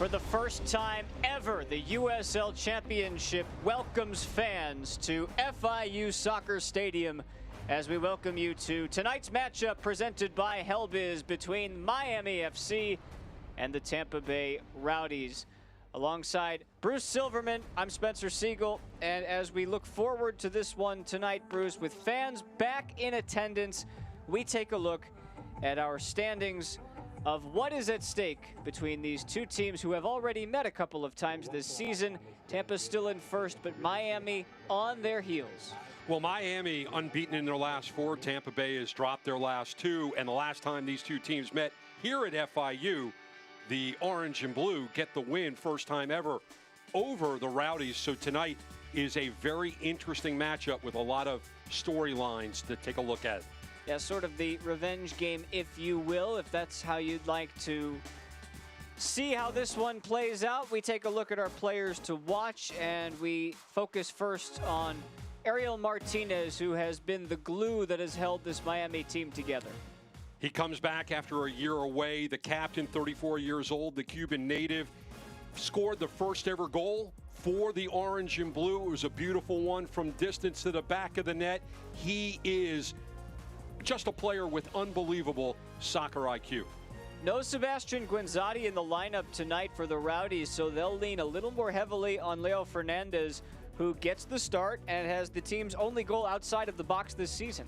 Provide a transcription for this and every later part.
For the first time ever, the USL Championship welcomes fans to FIU Soccer Stadium as we welcome you to tonight's matchup presented by Helbiz between Miami FC and the Tampa Bay Rowdies. Alongside Bruce Silverman, I'm Spencer Siegel, and as we look forward to this one tonight, Bruce, with fans back in attendance, we take a look at our standings of what is at stake between these two teams who have already met a couple of times this season. Tampa's still in first, but Miami on their heels. Well, Miami unbeaten in their last four. Tampa Bay has dropped their last two, and the last time these two teams met here at FIU, the orange and blue get the win, first time ever, over the Rowdies. So tonight is a very interesting matchup with a lot of storylines to take a look at. Yeah, sort of the revenge game, if you will, if that's how you'd like to see how this one plays out. We take a look at our players to watch, and we focus first on Ariel Martinez, who has been the glue that has held this Miami team together. He comes back after a year away. The captain, 34 years old, the Cuban native, scored the first ever goal for the orange and blue. It was a beautiful one from distance to the back of the net. He is just a player with unbelievable soccer IQ. No Sebastian Guinzotti in the lineup tonight for the Rowdies, so they'll lean a little more heavily on Leo Fernandez, who gets the start and has the team's only goal outside of the box this season.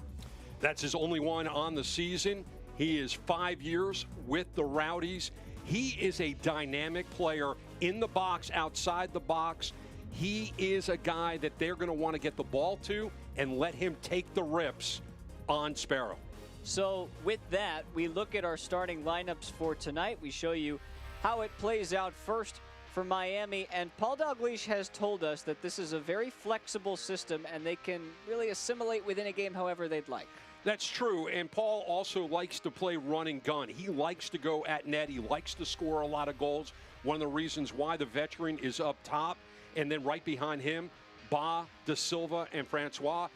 That's his only one on the season. He is 5 years with the Rowdies. He is a dynamic player in the box, outside the box. He is a guy that they're going to want to get the ball to and let him take the rips on Sparrow. So with that, we look at our starting lineups for tonight. We show you how it plays out first for Miami, and Paul Dalglish has told us that this is a very flexible system and they can really assimilate within a game however they'd like. That's true, and Paul also likes to play run and gun. He likes to go at net. He likes to score a lot of goals. One of the reasons why the veteran is up top, and then right behind him, Ba, Da Silva, and Francois.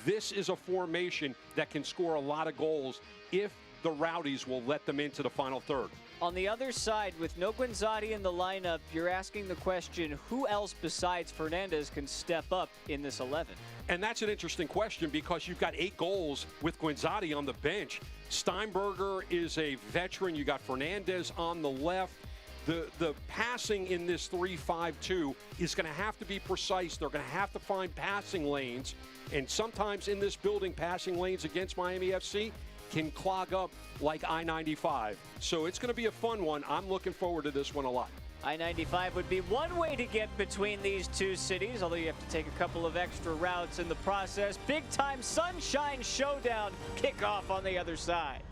This is a formation that can score a lot of goals if the Rowdies will let them into the final third. On the other side, with no Guinzotti in the lineup, you're asking the question, who else besides Fernandez can step up in this 11? And that's an interesting question because you've got 8 goals with Guinzotti on the bench. Steinberger is a veteran. You got Fernandez on the left. The passing in this 3-5-2 is going to have to be precise. They're going to have to find passing lanes. And sometimes in this building, passing lanes against Miami FC can clog up like I-95. So it's going to be a fun one. I'm looking forward to this one a lot. I-95 would be one way to get between these two cities, although you have to take a couple of extra routes in the process. Big-time Sunshine Showdown kickoff on the other side.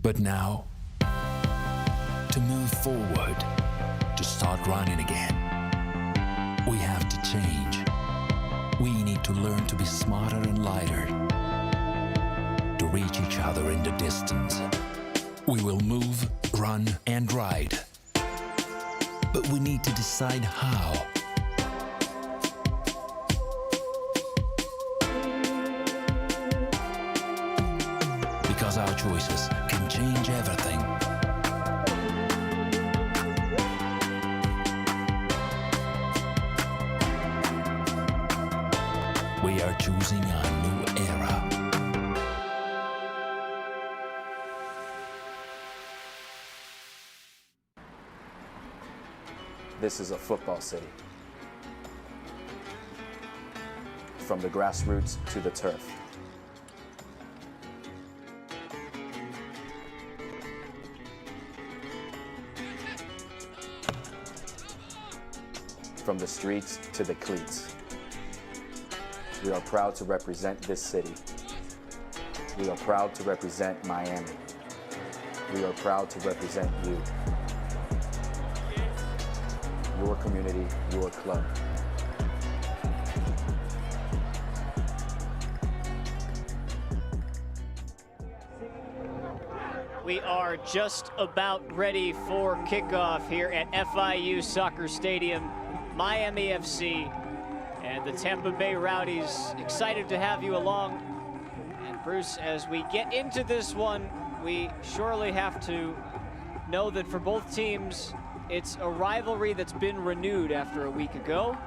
But now, to move forward, to start running again, we have to change. We need to learn to be smarter and lighter, to reach each other in the distance. We will move, run, and ride. But we need to decide how. Because our choices can change everything. We are choosing a new era. This is a football city. From the grassroots to the turf. From the streets to the cleats. We are proud to represent this city. We are proud to represent Miami. We are proud to represent you. Your community, your club. We are just about ready for kickoff here at FIU Soccer Stadium. Miami FC and the Tampa Bay Rowdies. Excited to have you along. And Bruce, as we get into this one, we surely have to know that for both teams, it's a rivalry that's been renewed after a week ago.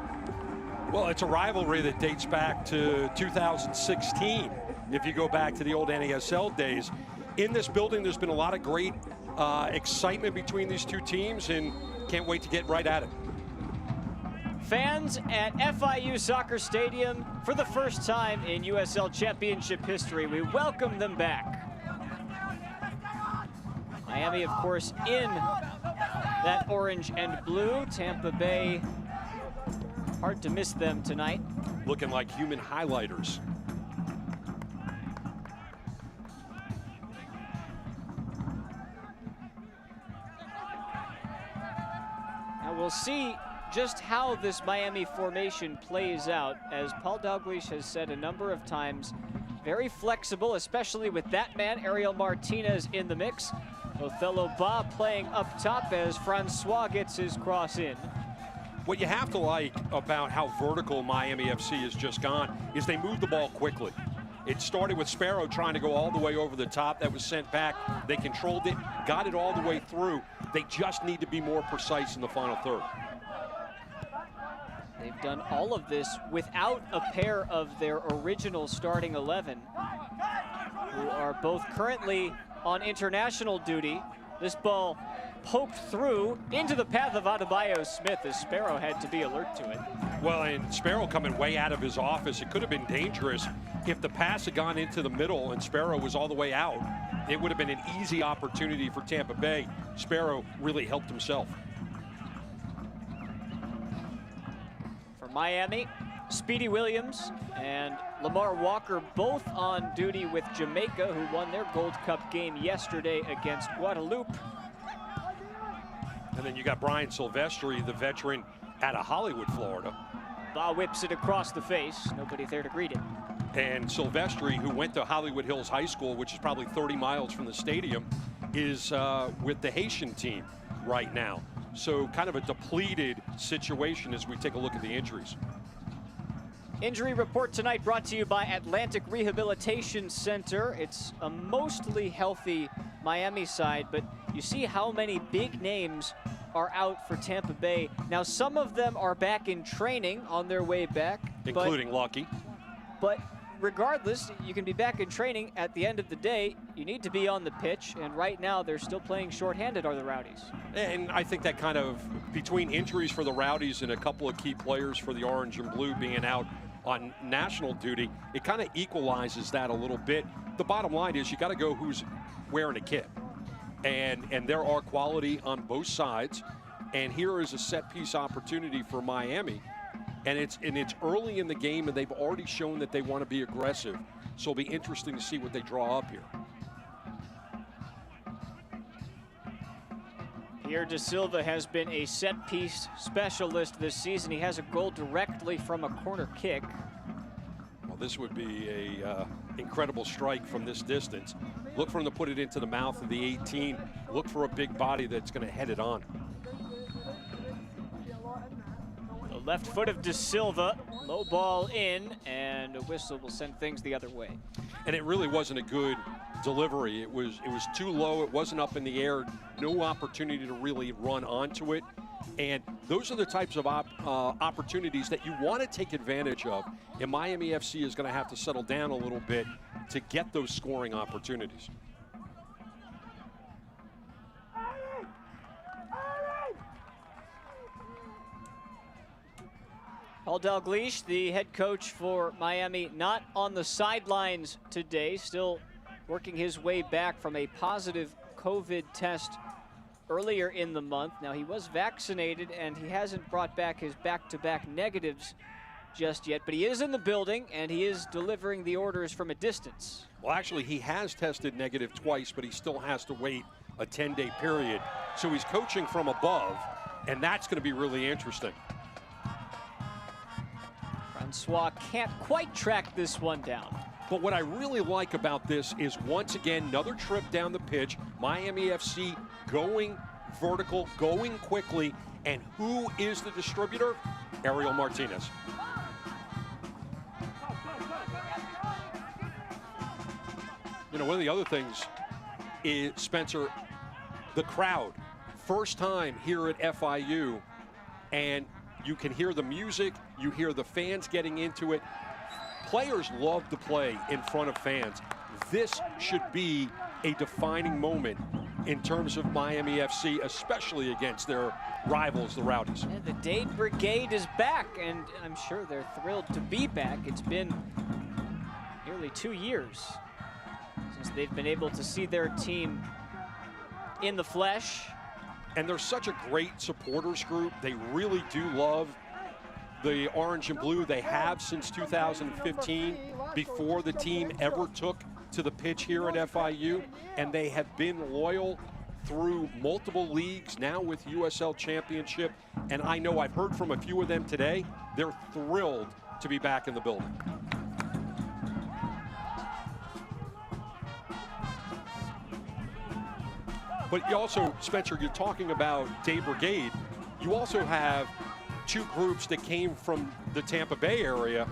Well, it's a rivalry that dates back to 2016, if you go back to the old NASL days. In this building, there's been a lot of great excitement between these two teams, and can't wait to get right at it. Fans at FIU Soccer Stadium for the first time in USL Championship history. We welcome them back. Miami, of course, in that orange and blue. Tampa Bay, hard to miss them tonight. Looking like human highlighters. Now we'll see just how this Miami formation plays out. As Paul Dalglish has said a number of times, very flexible, especially with that man, Ariel Martinez, in the mix. Othello Ba playing up top as Francois gets his cross in. What you have to like about how vertical Miami FC has just gone is they move the ball quickly. It started with Sparrow trying to go all the way over the top. That was sent back. They controlled it, got it all the way through. They just need to be more precise in the final third. They've done all of this without a pair of their original starting 11, who are both currently on international duty. This ball poked through into the path of Adebayo Smith as Sparrow had to be alert to it. Well, and Sparrow coming way out of his office. It could have been dangerous if the pass had gone into the middle and Sparrow was all the way out. It would have been an easy opportunity for Tampa Bay. Sparrow really helped himself. For Miami, Speedy Williams and Lamar Walker both on duty with Jamaica, who won their Gold Cup game yesterday against Guadeloupe. And then you got Brian Silvestri, the veteran out of Hollywood, Florida. Ba whips it across the face. Nobody there to greet it. And Silvestri, who went to Hollywood Hills High School, which is probably 30 miles from the stadium, is with the Haitian team right now. So kind of a depleted situation as we take a look at the injuries. Injury report tonight brought to you by Atlantic Rehabilitation Center. It's a mostly healthy Miami side, but you see how many big names are out for Tampa Bay. Now, some of them are back in training on their way back. Including Lucky. But regardless, you can be back in training. At the end of the day, you need to be on the pitch, and right now they're still playing shorthanded, are the Rowdies. And I think that kind of, between injuries for the Rowdies and a couple of key players for the Orange and Blue being out on national duty, it kind of equalizes that a little bit. The bottom line is you got to go who's wearing a kit. And there are quality on both sides. And here is a set-piece opportunity for Miami. And it's early in the game, and they've already shown that they want to be aggressive. So it'll be interesting to see what they draw up here. Pierre Da Silva has been a set-piece specialist this season. He has a goal directly from a corner kick. Well, this would be a incredible strike from this distance. Look for him to put it into the mouth of the 18. Look for a big body that's going to head it on. The left foot of Da Silva, low ball in, and a whistle will send things the other way. And it really wasn't a good delivery. It was too low. It wasn't up in the air. No opportunity to really run onto it. And those are the types of opportunities that you want to take advantage of. And Miami FC is going to have to settle down a little bit to get those scoring opportunities. Paul Dalglish, the head coach for Miami, not on the sidelines today, still working his way back from a positive COVID test earlier in the month. Now, he was vaccinated, and he hasn't brought back his back-to-back negatives just yet, but he is in the building, and he is delivering the orders from a distance. Well, actually, he has tested negative twice, but he still has to wait a 10-day period. So he's coaching from above, and that's going to be really interesting. Francois can't quite track this one down. But what I really like about this is, once again, another trip down the pitch. Miami FC going vertical, going quickly. And who is the distributor? Ariel Martinez. You know, one of the other things is, Spencer, the crowd. First time here at FIU, and you can hear the music, you hear the fans getting into it. Players love to play in front of fans. This should be a defining moment in terms of Miami FC, especially against their rivals, the Rowdies. And the Dade Brigade is back, and I'm sure they're thrilled to be back. It's been nearly 2 years since they've been able to see their team in the flesh. And they're such a great supporters group. They really do love the orange and blue. They have since 2015, before the team ever took to the pitch here at FIU. And they have been loyal through multiple leagues, now with USL Championship. And I know I've heard from a few of them today. They're thrilled to be back in the building. But you also, Spencer, you're talking about Dade Brigade. You also have two groups that came from the Tampa Bay area,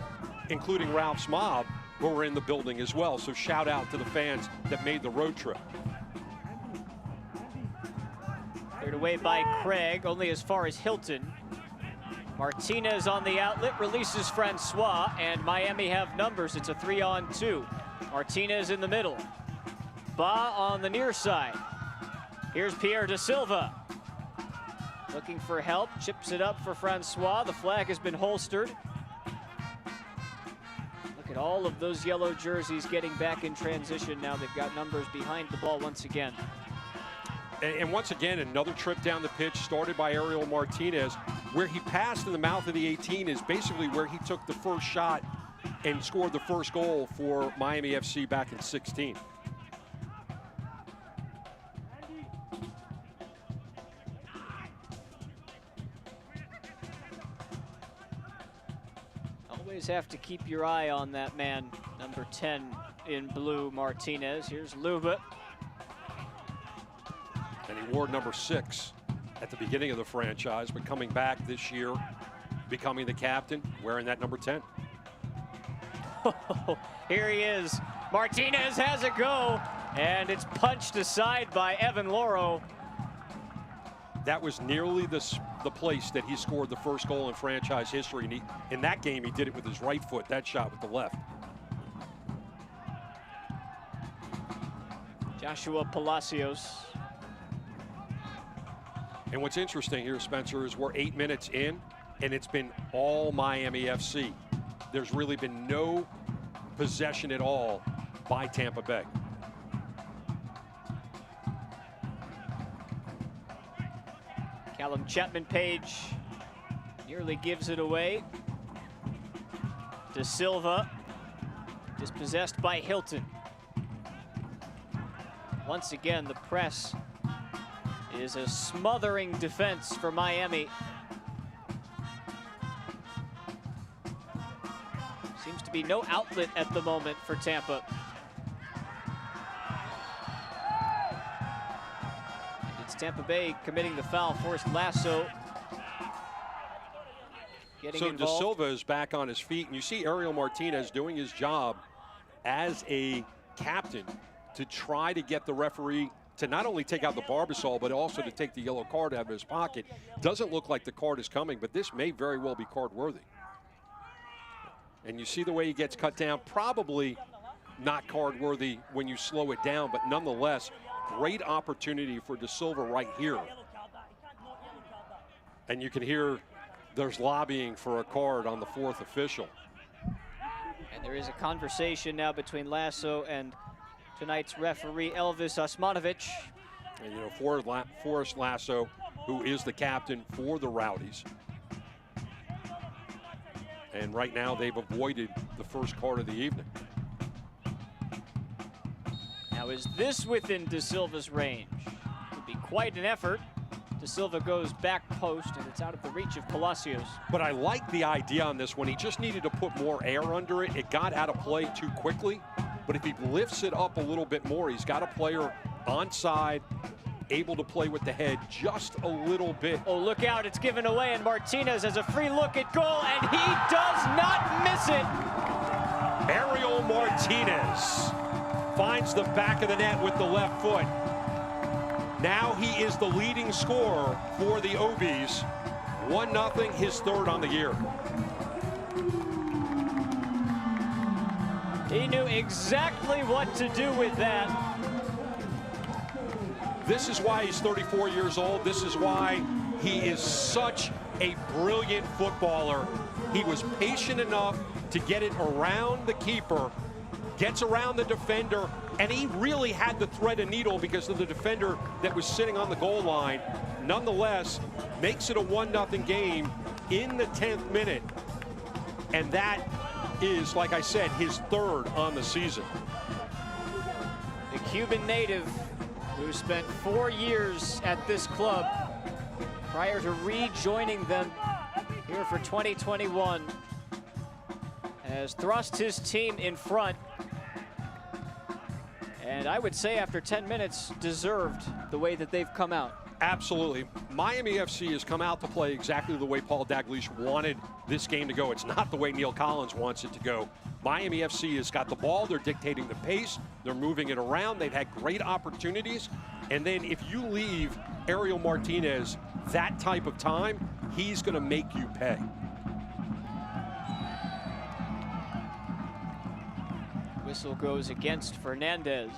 including Ralph's Mob, who are in the building as well. So shout out to the fans that made the road trip. Cleared away by Craig, only as far as Hilton. Martinez on the outlet, releases Francois, and Miami have numbers. It's a 3-on-2. Martinez in the middle. Ba on the near side. Here's Pierre Da Silva. Looking for help, chips it up for Francois. The flag has been holstered. Look at all of those yellow jerseys getting back in transition. Now they've got numbers behind the ball once again. And once again, another trip down the pitch started by Ariel Martinez. Where he passed in the mouth of the 18 is basically where he took the first shot and scored the first goal for Miami FC back in 16. Always have to keep your eye on that man, number 10 in blue, Martinez. Here's Luba. And he wore number 6 at the beginning of the franchise, but coming back this year, becoming the captain, wearing that number 10. Here he is. Martinez has a go, and it's punched aside by Evan Loro. That was nearly the place that he scored the first goal in franchise history. And in that game, he did it with his right foot, that shot with the left. Joshua Palacios. And what's interesting here, Spencer, is we're 8 minutes in, and it's been all Miami FC. There's really been no possession at all by Tampa Bay. Callum Chapman-Page nearly gives it away. Da Silva dispossessed by Hilton. Once again, the press is a smothering defense for Miami. Seems to be no outlet at the moment for Tampa. And it's Tampa Bay committing the foul, forced lasso. Getting So involved. Da Silva is back on his feet, and you see Ariel Martinez doing his job as a captain to try to get the referee to not only take out the Barbasol, but also to take the yellow card out of his pocket. Doesn't look like the card is coming, but this may very well be card worthy. And you see the way he gets cut down, probably not card worthy when you slow it down, but nonetheless, great opportunity for Da Silva right here. And you can hear there's lobbying for a card on the fourth official. And there is a conversation now between Lasso and tonight's referee, Elvis Osmanovic. And, you know, Forrest Lasso, who is the captain for the Rowdies. And right now they've avoided the first card of the evening. Now, is this within De Silva's range? Would be quite an effort. De Silva goes back post, and it's out of the reach of Palacios. But I like the idea on this one. He just needed to put more air under it. It got out of play too quickly. But if he lifts it up a little bit more, he's got a player onside, able to play with the head just a little bit. Oh, look out, it's given away, and Martinez has a free look at goal, and he does not miss it. Ariel Martinez finds the back of the net with the left foot. Now he is the leading scorer for the Obies. 1-0, his third on the year. He knew exactly what to do with that. This is why he's 34 years old. This is why he is such a brilliant footballer. He was patient enough to get it around the keeper, gets around the defender, and he really had to thread a needle because of the defender that was sitting on the goal line. Nonetheless, makes it a 1-0 game in the 10th minute. And that is, like I said, his third on the season. The Cuban native who spent 4 years at this club prior to rejoining them here for 2021 has thrust his team in front. And I would say after 10 minutes, deserved the way that they've come out. Absolutely. Miami FC has come out to play exactly the way Paul Dalglish wanted this game to go. It's not the way Neil Collins wants it to go. Miami FC has got the ball. They're dictating the pace. They're moving it around. They've had great opportunities. And then if you leave Ariel Martinez that type of time, he's going to make you pay. Whistle goes against Fernandez.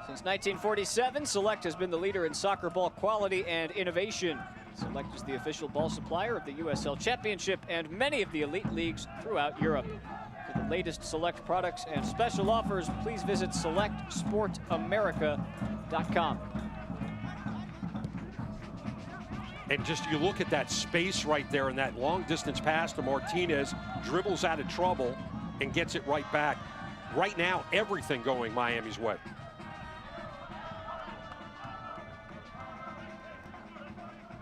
Since 1947, Select has been the leader in soccer ball quality and innovation. Select is the official ball supplier of the USL Championship and many of the elite leagues throughout Europe. For the latest Select products and special offers, please visit selectsportamerica.com. And just you look at that space right there and that long distance pass to Martinez, dribbles out of trouble and gets it right back. Right now, everything going Miami's way.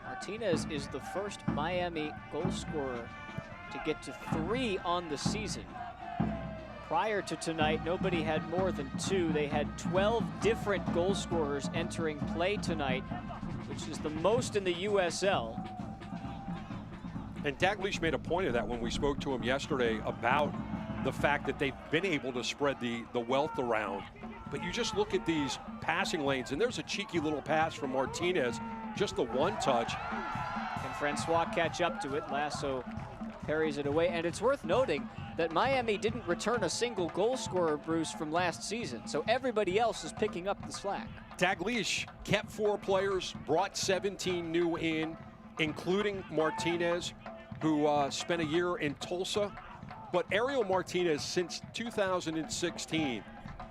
Martinez is the first Miami goal scorer to get to 3 on the season. Prior to tonight, nobody had more than 2. They had 12 different goal scorers entering play tonight, which is the most in the USL. And Dalglish made a point of that when we spoke to him yesterday about the fact that they've been able to spread the wealth around. But you just look at these passing lanes, and there's a cheeky little pass from Martinez, just the one touch. Can Francois catch up to it? Lasso parries it away. And it's worth noting that Miami didn't return a single goal scorer, Bruce, from last season. So everybody else is picking up the slack. Dalglish kept 4 players, brought 17 new in, including Martinez, who spent a year in Tulsa. But Ariel Martinez, since 2016,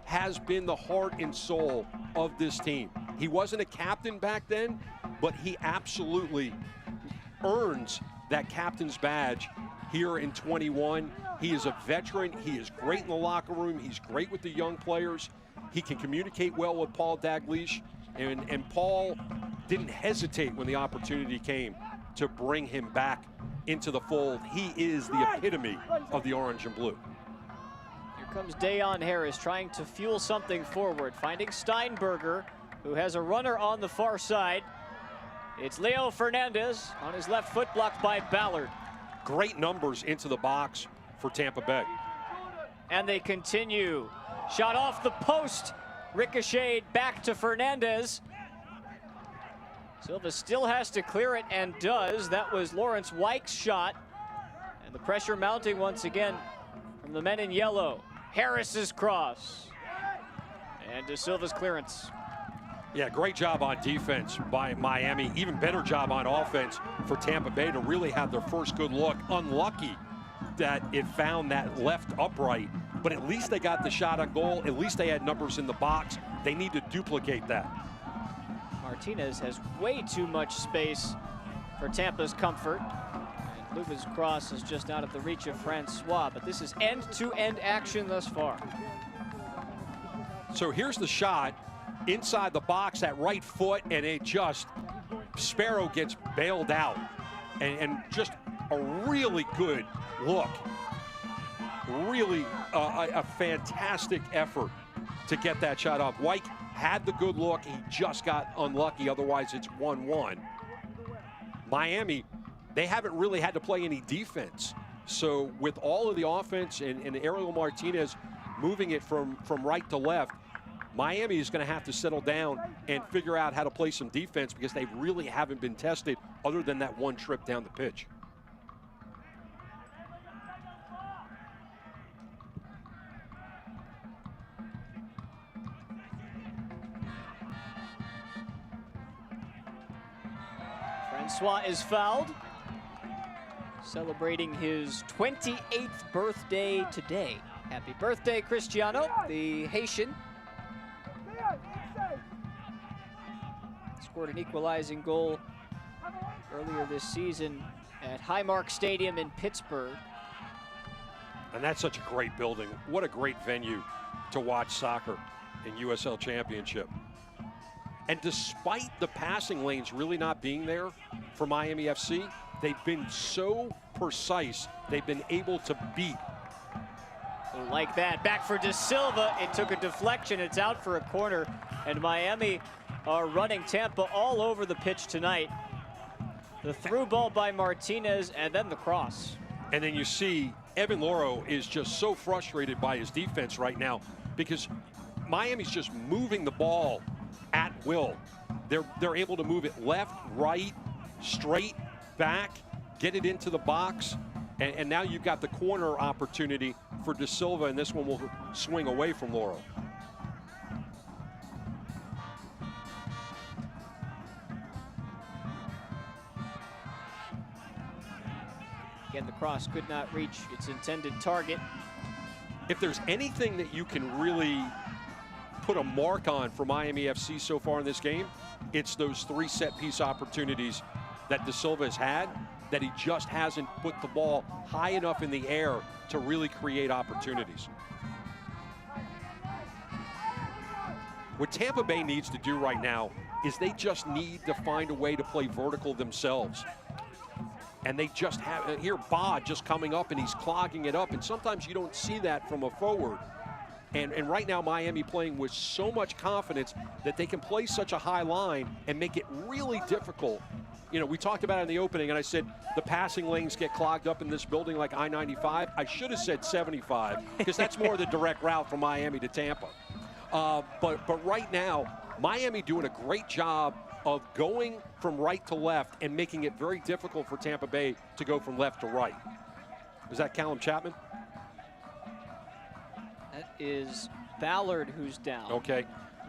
has been the heart and soul of this team. He wasn't a captain back then, but he absolutely earns that captain's badge here in 21. He is a veteran. He is great in the locker room. He's great with the young players. He can communicate well with Paul Dalglish, and Paul didn't hesitate when the opportunity came to bring him back into the fold. He is the epitome of the orange and blue. Here comes Dayon Harris trying to fuel something forward, finding Steinberger, who has a runner on the far side. It's Leo Fernandez on his left foot, blocked by Ballard. Great numbers into the box for Tampa Bay. And they continue. Shot off the post, ricocheted back to Fernandez. Silva still has to clear it and does. That was Lawrence Weich's shot. And the pressure mounting once again from the men in yellow. Harris's cross. And De Silva's clearance. Yeah, great job on defense by Miami. Even better job on offense for Tampa Bay to really have their first good look. Unlucky that it found that left upright, but at least they got the shot on goal. At least they had numbers in the box. They need to duplicate that. Martinez has way too much space for Tampa's comfort. And Luba's cross is just out of the reach of Francois, but this is end-to-end action thus far. So here's the shot inside the box, that right foot, and it just, Sparrow gets bailed out. And just a really good look. Really a fantastic effort to get that shot off. White had the good look. He just got unlucky. Otherwise, it's 1-1. Miami, they haven't really had to play any defense. So with all of the offense and Ariel Martinez moving it from right to left, Miami is going to have to settle down and figure out how to play some defense because they really haven't been tested other than that one trip down the pitch. Francois is fouled, celebrating his 28th birthday today. Happy birthday, Cristiano, the Haitian. Scored an equalizing goal earlier this season at Highmark Stadium in Pittsburgh. And that's such a great building. What a great venue to watch soccer in USL Championship. And despite the passing lanes really not being there for Miami FC, they've been so precise. They've been able to beat. Like that, back for De Silva. It took a deflection. It's out for a corner. And Miami are running Tampa all over the pitch tonight. The through ball by Martinez and then the cross. And then you see Evan Loro is just so frustrated by his defense right now because Miami's just moving the ball at will. They're able to move it left, right, straight, back, get it into the box, and now you've got the corner opportunity for De Silva, and this one will swing away from Loro. Again, the cross could not reach its intended target. If there's anything that you can really put a mark on for Miami FC so far in this game, it's those 3 set-piece opportunities that De Silva has had, that he just hasn't put the ball high enough in the air to really create opportunities. What Tampa Bay needs to do right now is they just need to find a way to play vertical themselves. And they just have, here Bod just coming up and he's clogging it up, and sometimes you don't see that from a forward. And right now Miami playing with so much confidence that they can play such a high line and make it really difficult. You know, we talked about it in the opening, and I said the passing lanes get clogged up in this building like I-95. I should have said 75 because that's more the direct route from Miami to Tampa. But right now, Miami doing a great job of going from right to left and making it very difficult for Tampa Bay to go from left to right. Is that Callum Chapman? That is Ballard who's down. Okay.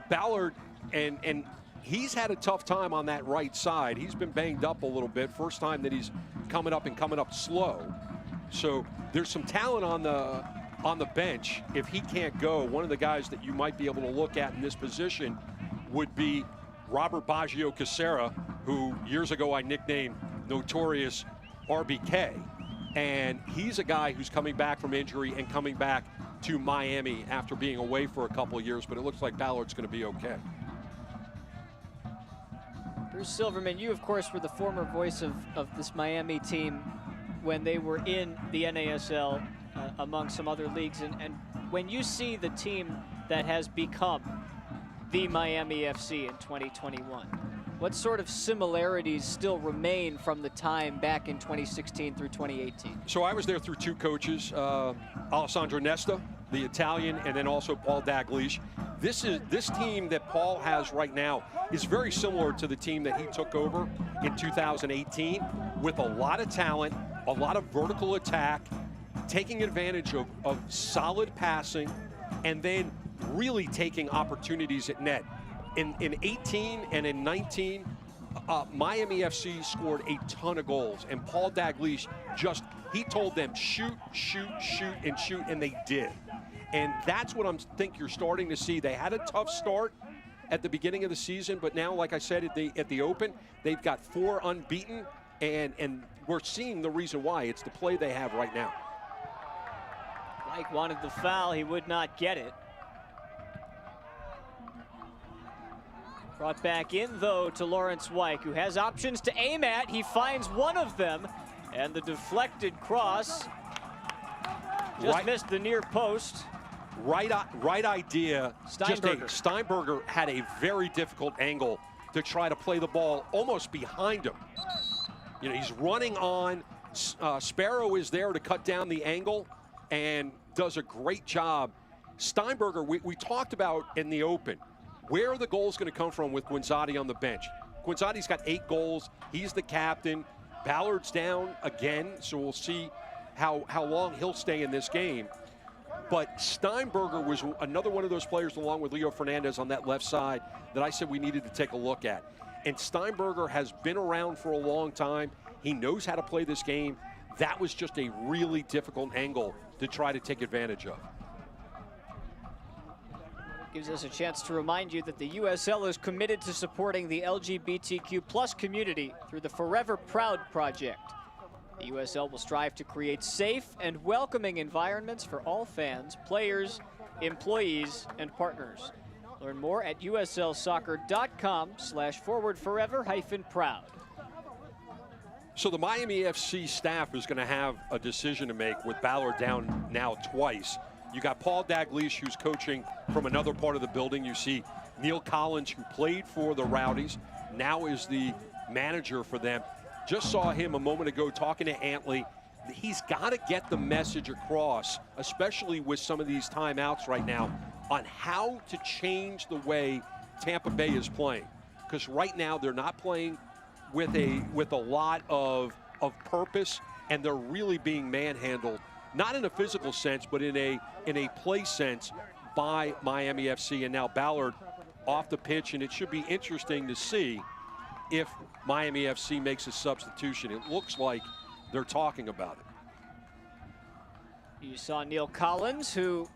Ballard, and he's had a tough time on that right side. He's been banged up a little bit. First time that he's coming up slow. So there's some talent on the bench. If he can't go, one of the guys that you might be able to look at in this position would be Robert Baggio Cassera, who years ago I nicknamed Notorious RBK. And he's a guy who's coming back from injury and coming back to Miami after being away for a couple of years, but it looks like Ballard's going to be okay. Bruce Silverman, you of course were the former voice of this Miami team when they were in the NASL among some other leagues, and when you see the team that has become the Miami FC in 2021, what sort of similarities still remain from the time back in 2016 through 2018? So I was there through 2 coaches, Alessandro Nesta, the Italian, and then also Paul Dalglish. This team that Paul has right now is very similar to the team that he took over in 2018, with a lot of talent, a lot of vertical attack, taking advantage of solid passing, and then really taking opportunities at net. in 18 and in 19, Miami FC scored a ton of goals, and Paul Dalglish he told them shoot, shoot, shoot, and shoot, and they did. And that's what think you're starting to see. They had a tough start at the beginning of the season, but now, like I said at the Open, they've got 4 unbeaten, and we're seeing the reason why. It's the play they have right now. Mike wanted the foul, he would not get it. Brought back in, though, to Lawrence Wyke, who has options to aim at. He finds one of them, and the deflected cross just missed the near post. Right idea. Steinberger. Steinberger had a very difficult angle to try to play the ball almost behind him. You know, he's running on. Sparrow is there to cut down the angle and does a great job. Steinberger, we talked about in the Open, where are the goals going to come from with Guinzotti on the bench? Guinzotti's got 8 goals. He's the captain. Ballard's down again, so we'll see how long he'll stay in this game. But Steinberger was another one of those players, along with Leo Fernandez on that left side, that I said we needed to take a look at. And Steinberger has been around for a long time. He knows how to play this game. That was just a really difficult angle to try to take advantage of. Gives us a chance to remind you that the USL is committed to supporting the LGBTQ+ community through the Forever Proud project. The USL will strive to create safe and welcoming environments for all fans, players, employees, and partners. Learn more at uslsoccer.com/forwardforever-proud. So the Miami FC staff is going to have a decision to make with Ballard down now twice. You got Paul Dalglish, who's coaching from another part of the building. You see Neil Collins, who played for the Rowdies, now is the manager for them. Just saw him a moment ago talking to Antley. He's got to get the message across, especially with some of these timeouts right now, on how to change the way Tampa Bay is playing. Because right now they're not playing with a lot of purpose, and they're really being manhandled, not in a physical sense, but in a play sense by Miami FC. And now Ballard off the pitch, and it should be interesting to see if Miami FC makes a substitution. It looks like they're talking about it. You saw Neil Collins, who,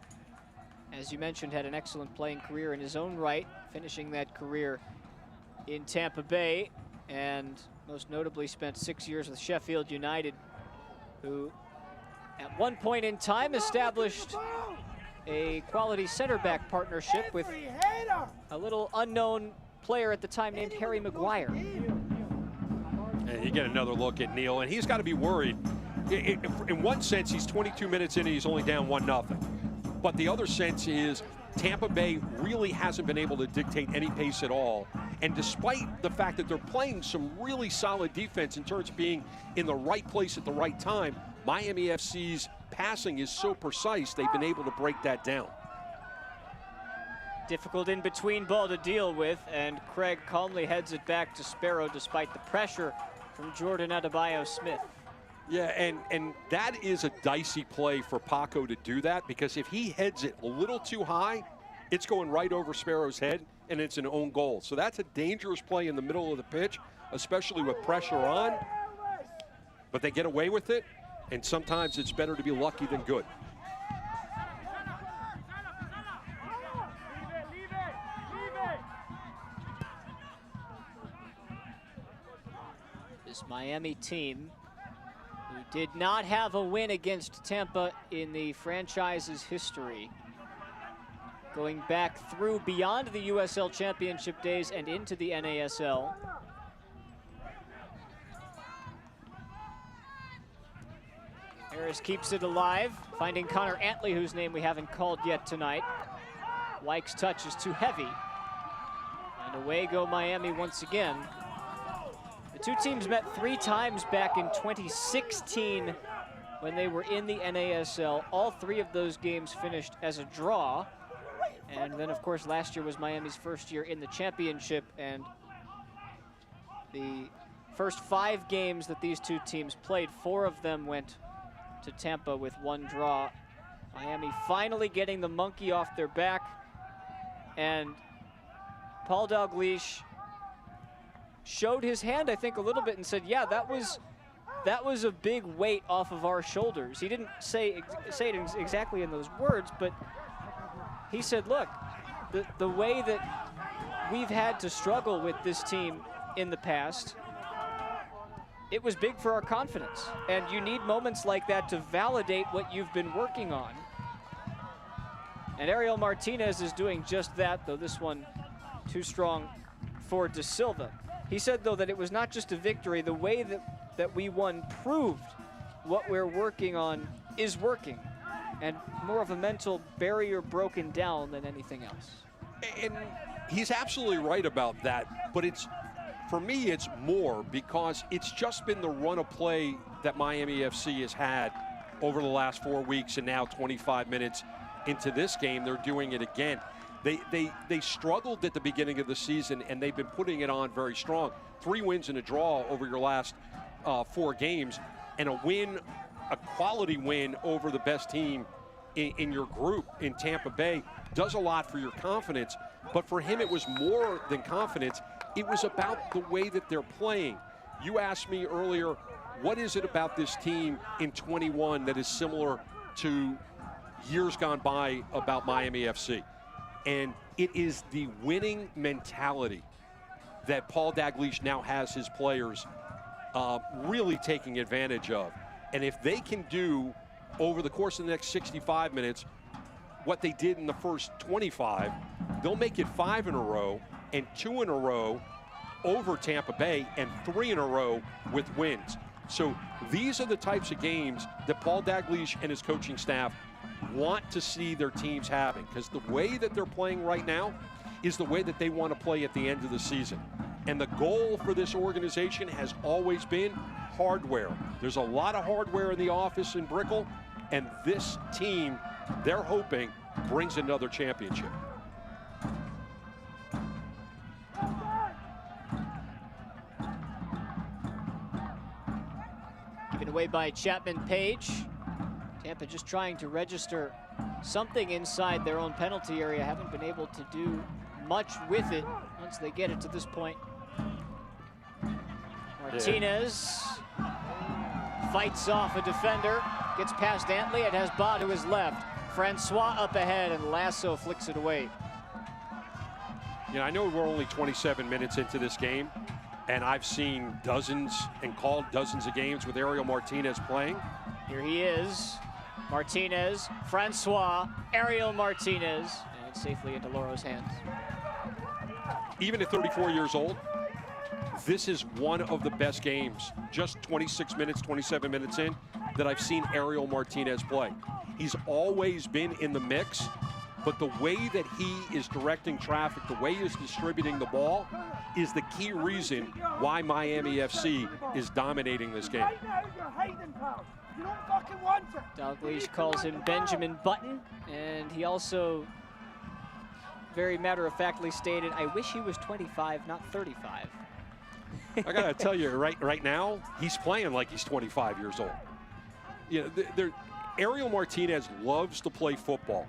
as you mentioned, had an excellent playing career in his own right, finishing that career in Tampa Bay, and most notably spent 6 years with Sheffield United, who at one point in time established a quality center back partnership with a little unknown player at the time named Harry Maguire. And you get another look at Neil, and he's got to be worried. In one sense, he's 22 minutes in and he's only down 1-0. But the other sense is Tampa Bay really hasn't been able to dictate any pace at all. And despite the fact that they're playing some really solid defense in terms of being in the right place at the right time, Miami FC's passing is so precise, they've been able to break that down. Difficult in-between ball to deal with, and Craig calmly heads it back to Sparrow despite the pressure from Jordan Adebayo-Smith. Yeah, and that is a dicey play for Paco to do that, because if he heads it a little too high, it's going right over Sparrow's head, and it's an own goal. So that's a dangerous play in the middle of the pitch, especially with pressure on. But they get away with it, and sometimes it's better to be lucky than good. This Miami team, who did not have a win against Tampa in the franchise's history, going back through beyond the USL Championship days and into the NASL. Harris keeps it alive, finding Connor Antley, whose name we haven't called yet tonight. Wyke's touch is too heavy. And away go Miami once again. The two teams met 3 times back in 2016 when they were in the NASL. All 3 of those games finished as a draw. And then, of course, last year was Miami's first year in the championship, and the first 5 games that these two teams played, 4 of them went to Tampa with 1 draw. Miami finally getting the monkey off their back and Paul Dalglish showed his hand, I think, a little bit and said, yeah, that was a big weight off of our shoulders. He didn't say it exactly in those words, but he said, look, the way that we've had to struggle with this team in the past, it was big for our confidence. And you need moments like that to validate what you've been working on. And Ariel Martinez is doing just that, though this one too strong for De Silva. He said, though, that it was not just a victory. The way that we won proved what we're working on is working, and more of a mental barrier broken down than anything else. And he's absolutely right about that, but for me, it's more because it's just been the run of play that Miami FC has had over the last 4 weeks, and now 25 minutes into this game, they're doing it again. They struggled at the beginning of the season, and they've been putting it on very strong. 3 wins and a draw over your last 4 games, and a quality win over the best team in your group in Tampa Bay does a lot for your confidence. But for him, it was more than confidence. It was about the way that they're playing. You asked me earlier, what is it about this team in 21 that is similar to years gone by about Miami FC? And it is the winning mentality that Paul Dalglish now has his players really taking advantage of. And if they can do over the course of the next 65 minutes what they did in the first 25, they'll make it 5 in a row and 2 in a row over Tampa Bay and 3 in a row with wins. So these are the types of games that Paul Dalglish and his coaching staff want to see their teams having, because the way that they're playing right now is the way that they want to play at the end of the season. And the goal for this organization has always been hardware. There's a lot of hardware in the office in Brickell, and this team, they're hoping, brings another championship. Given away by Chapman Page. Tampa just trying to register something inside their own penalty area. Haven't been able to do much with it once they get it to this point. Martinez fights off a defender, gets past Antley, and has Ba to his left. Francois up ahead, and Lasso flicks it away. You know, I know we're only 27 minutes into this game, and I've seen dozens and called dozens of games with Ariel Martinez playing. Here he is. Martinez, Francois, Ariel Martinez, and safely into Loro's hands. Even at 34 years old, this is one of the best games, just 26 minutes, 27 minutes in, that I've seen Ariel Martinez play. He's always been in the mix, but the way that he is directing traffic, the way he's distributing the ball, is the key reason why Miami FC is dominating this game. Dalglish calls him Benjamin Button, and he also very matter-of-factly stated, I wish he was 25, not 35. I gotta tell you, right now, he's playing like he's 25 years old. You know, Ariel Martinez loves to play football,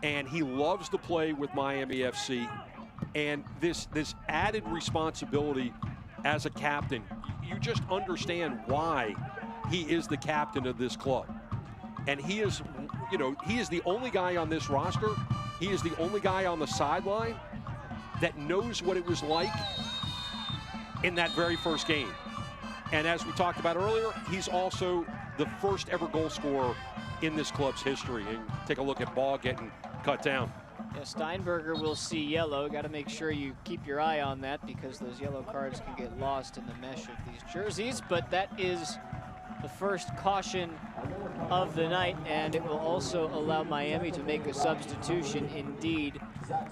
and he loves to play with Miami FC. And this added responsibility as a captain, you just understand why he is the captain of this club. And he is, you know, he is the only guy on this roster, he is the only guy on the sideline that knows what it was like in that very first game. And as we talked about earlier, he's also the first ever goal scorer in this club's history. And take a look at Ball getting cut down. Yeah, Steinberger will see yellow. Got to make sure you keep your eye on that, because those yellow cards can get lost in the mesh of these jerseys. But that is the first caution of the night, and it will also allow Miami to make a substitution. Indeed,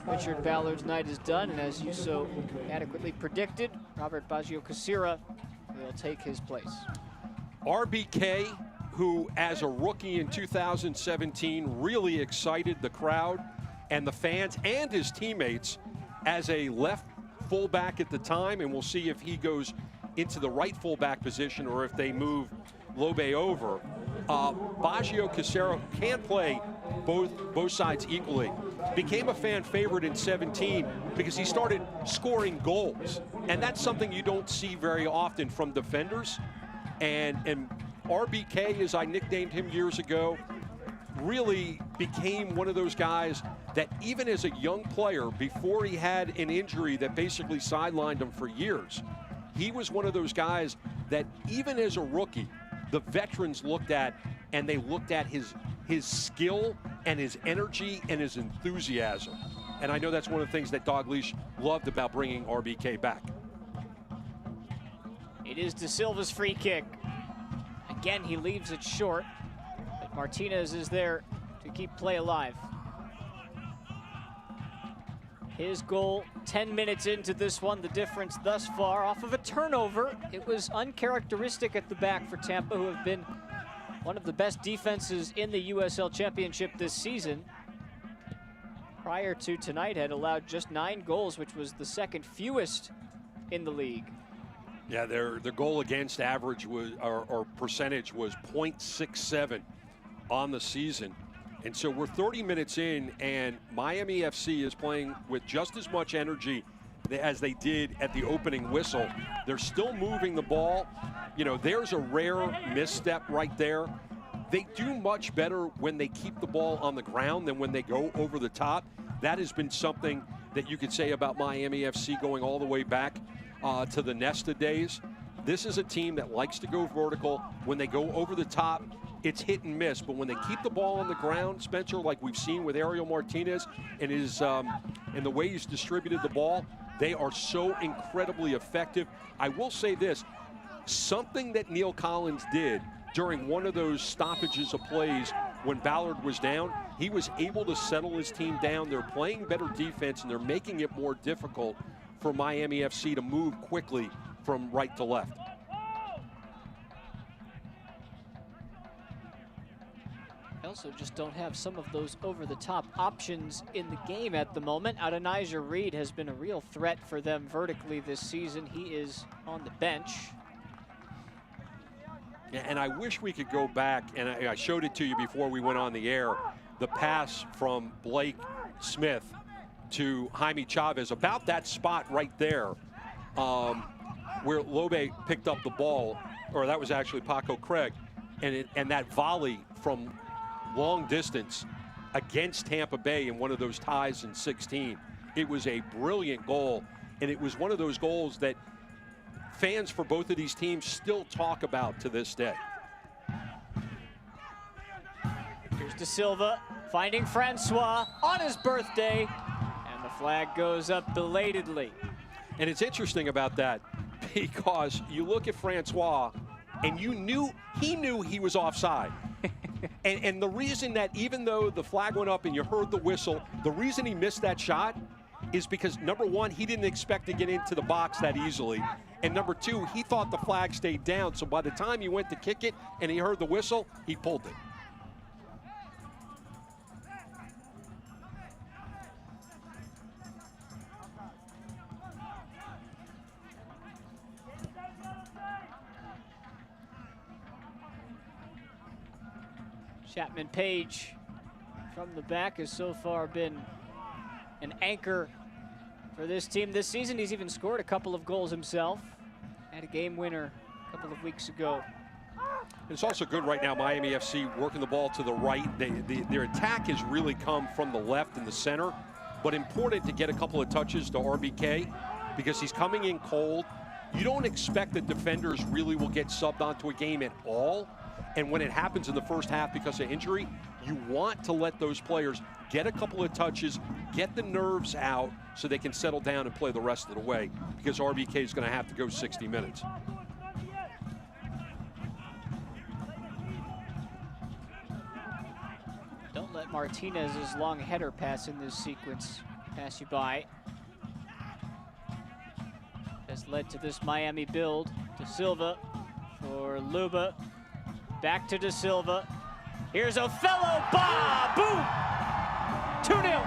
Richard Ballard's night is done, and as you so adequately predicted, Robert Baggio Casira will take his place. RBK, who as a rookie in 2017 really excited the crowd and the fans and his teammates as a left fullback at the time, and we'll see if he goes into the right fullback position or if they move Lobe over. Baggio Casero can play both sides equally. became a fan favorite in 17 because he started scoring goals. And that's something you don't see very often from defenders. And RBK, as I nicknamed him years ago, really became one of those guys that even as a young player, before he had an injury that basically sidelined him for years, he was one of those guys that even as a rookie, the veterans looked at, and they looked at his skill and his energy and his enthusiasm. And I know that's one of the things that Dalglish loved about bringing RBK back. It is De Silva's free kick. Again, he leaves it short, but Martinez is there to keep play alive. His goal 10 minutes into this one, the difference thus far off of a turnover. It was uncharacteristic at the back for Tampa, who have been one of the best defenses in the USL Championship this season. Prior to tonight, had allowed just 9 goals, which was the second fewest in the league. Yeah, their goal against average was, or percentage was .67 on the season. And so we're 30 minutes in, and Miami FC is playing with just as much energy as they did at the opening whistle. They're still moving the ball. You know, there's a rare misstep right there. They do much better when they keep the ball on the ground than when they go over the top. That has been something that you could say about Miami FC going all the way back to the Nesta days. This is a team that likes to go vertical. When they go over the top, it's hit and miss. But when they keep the ball on the ground, Spencer, like we've seen with Ariel Martinez and the way he's distributed the ball, they are so incredibly effective. I will say this, something that Neil Collins did during one of those stoppages of plays when Ballard was down, he was able to settle his team down. They're playing better defense, and they're making it more difficult for Miami FC to move quickly from right to left. They also just don't have some of those over-the-top options in the game at the moment. Adonijah Reed has been a real threat for them vertically this season. He is on the bench. Yeah, and I wish we could go back, and I showed it to you before we went on the air, the pass from Blake Smith to Jaime Chavez, about that spot right there where Lobe picked up the ball, or that was actually Paco Craig, and that volley from long distance against Tampa Bay in one of those ties in 16. It was a brilliant goal, and it was one of those goals that fans for both of these teams still talk about to this day. Here's De Silva finding Francois on his birthday, and the flag goes up belatedly. And it's interesting about that because you look at Francois and he knew he was offside. and the reason that even though the flag went up and you heard the whistle, the reason he missed that shot is because, number one, he didn't expect to get into the box that easily. And number two, he thought the flag stayed down. So by the time he went to kick it and he heard the whistle, he pulled it. Chapman Page from the back has so far been an anchor for this team this season. He's even scored a couple of goals himself. Had a game winner a couple of weeks ago. It's also good right now, Miami FC working the ball to the right. Their attack has really come from the left and the center, but important to get a couple of touches to RBK because he's coming in cold. You don't expect that defenders really will get subbed onto a game at all. And when it happens in the first half because of injury, you want to let those players get a couple of touches, get the nerves out so they can settle down and play the rest of the way, because RBK is going to have to go 60 minutes. Don't let Martinez's long header pass in this sequence pass you by. Has led to this Miami build. De Silva for Luba. Back to De Silva. Here's Othello. Bah! Boom! 2-0.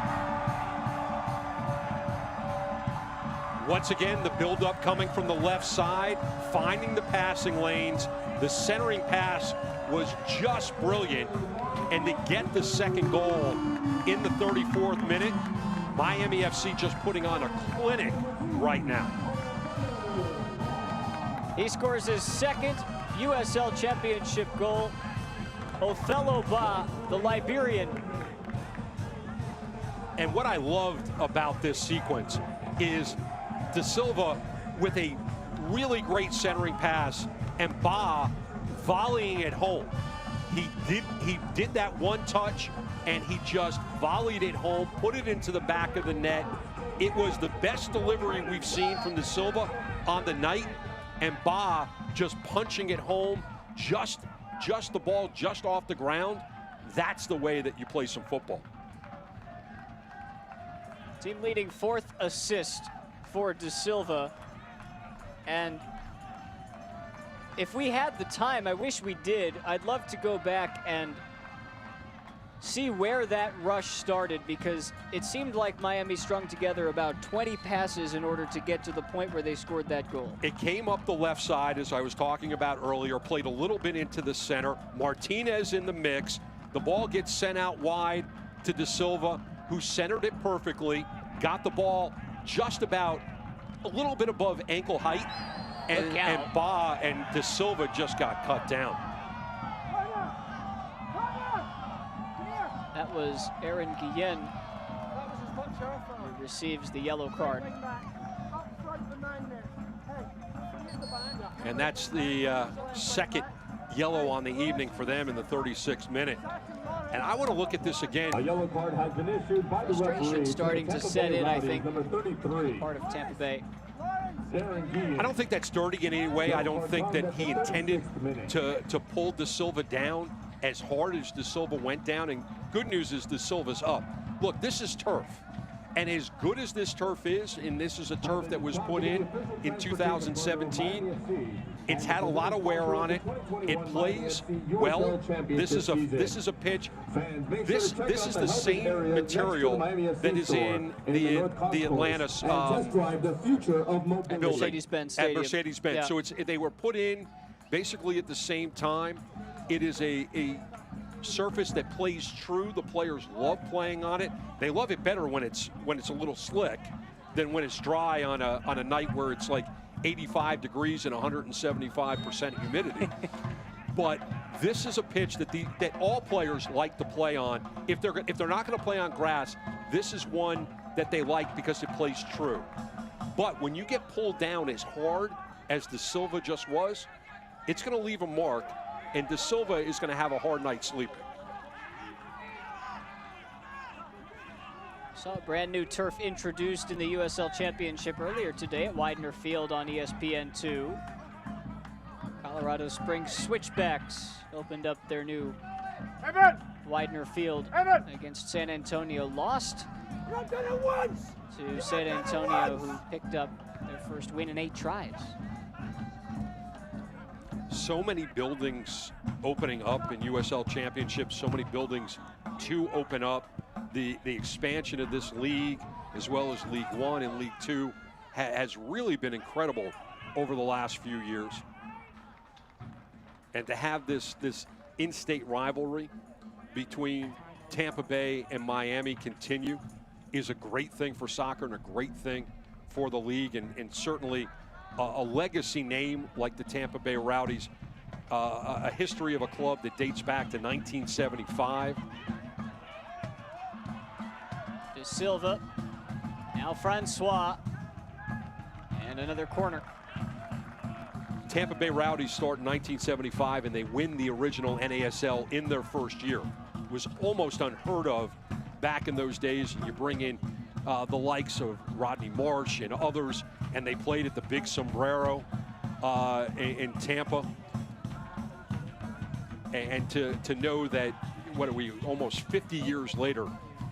Once again, the buildup coming from the left side, finding the passing lanes. The centering pass was just brilliant. And to get the second goal in the 34th minute, Miami FC just putting on a clinic right now. He scores his second USL Championship goal. Othello Ba, the Liberian. And what I loved about this sequence is De Silva with a really great centering pass and Ba volleying it home. He did that one touch and he just volleyed it home, put it into the back of the net. It was the best delivery we've seen from De Silva on the night, and Ba just punching it home, just the ball just off the ground. That's the way that you play some football. Team leading 4th assist for De Silva. And if we had the time, I wish we did, I'd love to go back and see where that rush started, because it seemed like Miami strung together about 20 passes in order to get to the point where they scored that goal. It came up the left side, as I was talking about earlier, played a little bit into the center. Martinez in the mix. The ball gets sent out wide to De Silva, who centered it perfectly, got the ball just about a little bit above ankle height, and Ba and De Silva just got cut down. That was Aaron Guillen, who receives the yellow card. And that's the second yellow on the evening for them in the 36th minute. And I want to look at this again. A yellow card has been issued by the referee. Starting to set in, I think, part of Tampa Bay. I don't think that's dirty in any way. I don't think that he intended to pull De Silva down as hard as De Silva went down. And good news is De Silva's up. Look, this is turf. And as good as this turf is, and this is a turf that was put in 2017, it's had a lot of wear on it. It plays well. This is a pitch. This is the same material that is in the Atlanta building Mercedes-Benz Stadium. At Mercedes-Benz. Yeah. So they were put in basically at the same time. It is a surface that plays true. The players love playing on it. They love it better when it's a little slick than when it's dry on a night where it's like 85 degrees and 175% humidity. But this is a pitch that all players like to play on. If they're not going to play on grass, this is one that they like because it plays true. But when you get pulled down as hard as De Silva just was, it's going to leave a mark, and De Silva is going to have a hard night sleeping. Saw a brand new turf introduced in the USL Championship earlier today at Widener Field on ESPN2. Colorado Springs Switchbacks opened up their new Widener Field against San Antonio. Lost to San Antonio, who picked up their first win in 8 tries. So many buildings opening up in USL Championships, so many buildings to open up. The expansion of this league, as well as League One and League Two, has really been incredible over the last few years. And to have this in-state rivalry between Tampa Bay and Miami continue is a great thing for soccer and a great thing for the league, and certainly a legacy name like the Tampa Bay Rowdies, a history of a club that dates back to 1975. De Silva, now Francois, and another corner. Tampa Bay Rowdies start in 1975, and they win the original NASL in their first year. It was almost unheard of back in those days. You bring in the likes of Rodney Marsh and others, and they played at the Big Sombrero in Tampa. And to know that, what are we, almost 50 years later,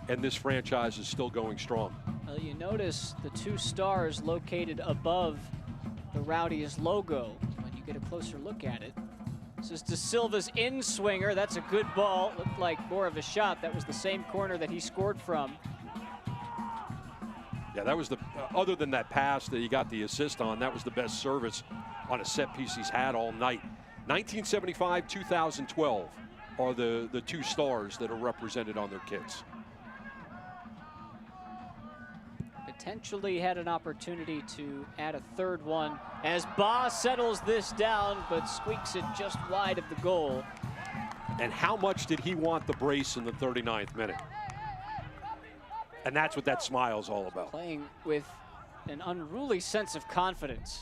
and this franchise is still going strong. Well, you notice the 2 stars located above the Rowdies logo when you get a closer look at it. This is De Silva's in-swinger. That's a good ball. Looked like more of a shot. That was the same corner that he scored from. Yeah, that was the, other than that pass that he got the assist on, that was the best service on a set piece he's had all night. 1975, 2012 are the two stars that are represented on their kits. Potentially had an opportunity to add a third one as Ba settles this down, but squeaks it just wide of the goal. And how much did he want the brace in the 39th minute? And that's what that smile's all about. Playing with an unruly sense of confidence.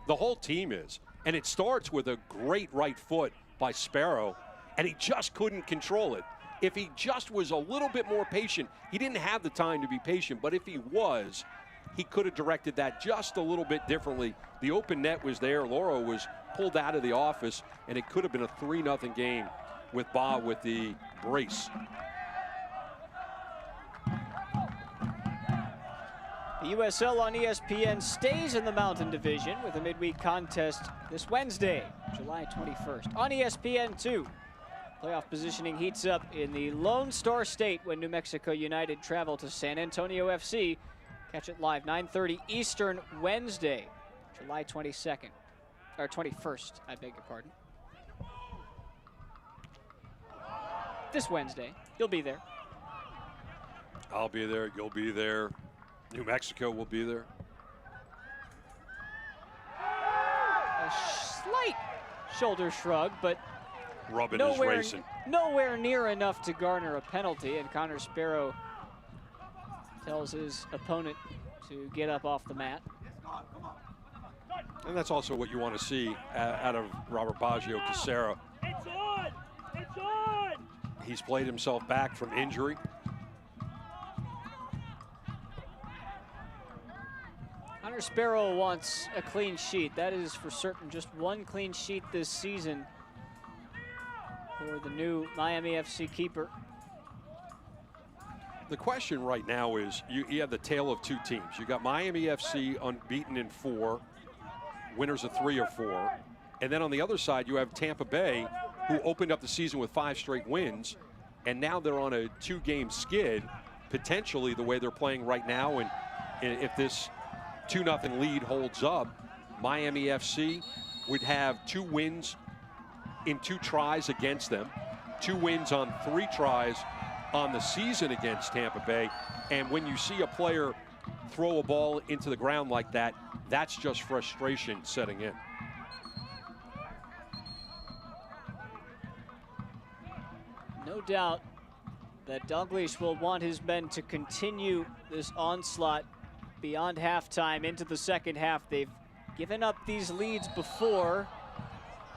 The whole team is. And it starts with a great right foot by Sparrow, and he just couldn't control it. If he just was a little bit more patient, he didn't have the time to be patient, but if he was, he could have directed that just a little bit differently. The open net was there. Loro was pulled out of the office, and it could have been a 3-0 game with Ba with the brace. The USL on ESPN stays in the Mountain Division with a midweek contest this Wednesday, July 21st. On ESPN2, playoff positioning heats up in the Lone Star State when New Mexico United travel to San Antonio FC. Catch it live, 9:30 Eastern, Wednesday, July 22nd, or 21st, I beg your pardon. This Wednesday, you'll be there. I'll be there, you'll be there. New Mexico will be there. A slight shoulder shrug, but Rubbing is racing. Nowhere near enough to garner a penalty, and Connor Sparrow tells his opponent to get up off the mat. And that's also what you want to see out of Robert Baggio Casera. It's on! It's on! He's played himself back from injury. Connor Sparrow wants a clean sheet. That is for certain. Just one clean sheet this season for the new Miami FC keeper. The question right now is, you have the tale of two teams. You got Miami FC unbeaten in 4, winners of 3 or 4. And then on the other side, you have Tampa Bay, who opened up the season with 5 straight wins. And now they're on a 2-game skid, potentially the way they're playing right now. And if this 2-0 lead holds up, Miami FC would have 2 wins in 2 tries against them, 2 wins on 3 tries on the season against Tampa Bay. And when you see a player throw a ball into the ground like that, that's just frustration setting in. No doubt that Dalglish will want his men to continue this onslaught beyond halftime into the second half. They've given up these leads before.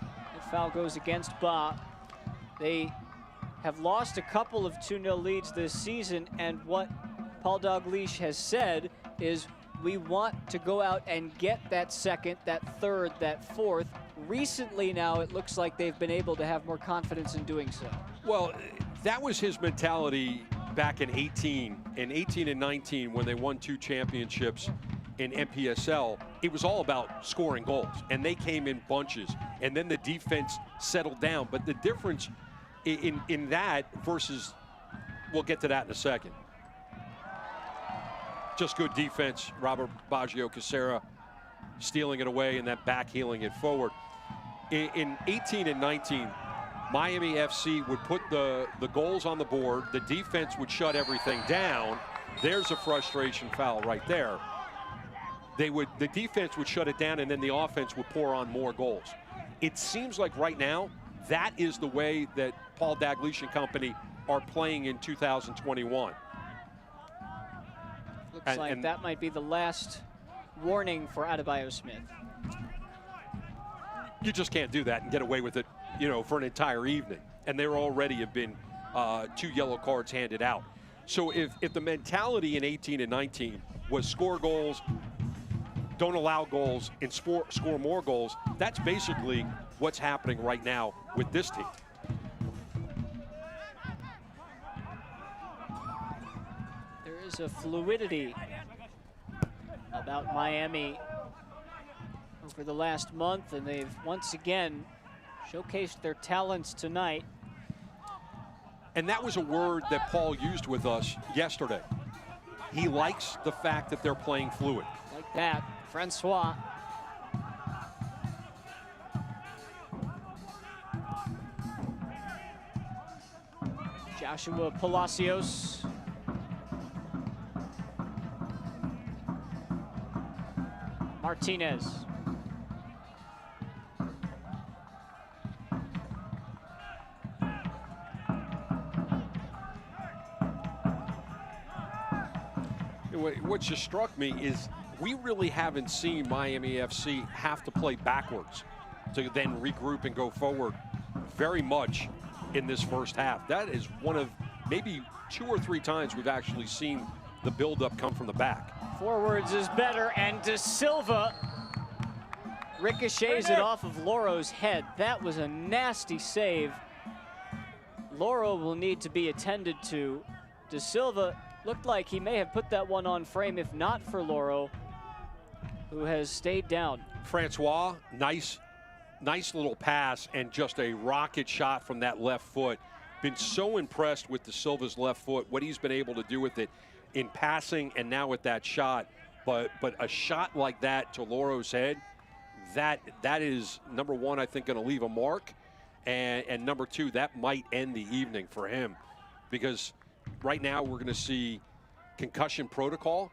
The foul goes against Ba. They have lost a couple of 2-0 leads this season, and what Paul Dalglish has said is we want to go out and get that second, that third, that fourth. Recently now it looks like they've been able to have more confidence in doing so. Well, that was his mentality back in 18 and 19 when they won 2 championships in NPSL. It was all about scoring goals, and they came in bunches, and then the defense settled down. But the difference in that versus, we'll get to that in a second. Just good defense. Robert Baggio Casera stealing it away and then backheeling it forward. In 18 and 19, Miami FC would put the goals on the board. The defense would shut everything down. There's a frustration foul right there. The defense would shut it down, and then the offense would pour on more goals. It seems like right now that is the way that Paul Dalglish and company are playing in 2021. Looks like that might be the last warning for Adebayo Smith. You just can't do that and get away with it, you know, for an entire evening. And there already have been 2 yellow cards handed out. So if the mentality in 18 and 19 was score goals, don't allow goals, and score more goals, that's basically what's happening right now with this team. There is a fluidity about Miami over the last month, and they've once again showcased their talents tonight. And that was a word that Paul used with us yesterday. He likes the fact that they're playing fluid. Like that, Francois. Joshua Palacios. Martinez. What just struck me is we really haven't seen Miami FC have to play backwards to then regroup and go forward very much in this first half. That is one of maybe 2 or 3 times we've actually seen the buildup come from the back. Forwards is better, and De Silva ricochets it off of Loro's head. That was a nasty save. Loro will need to be attended to. De Silva looked like he may have put that one on frame if not for Loro, who has stayed down. Francois, nice little pass and just a rocket shot from that left foot. Been so impressed with De Silva's left foot, what he's been able to do with it in passing and now with that shot. But a shot like that to Loro's head, that is, number one, I think, going to leave a mark. And number two, that might end the evening for him, because right now we're going to see concussion protocol,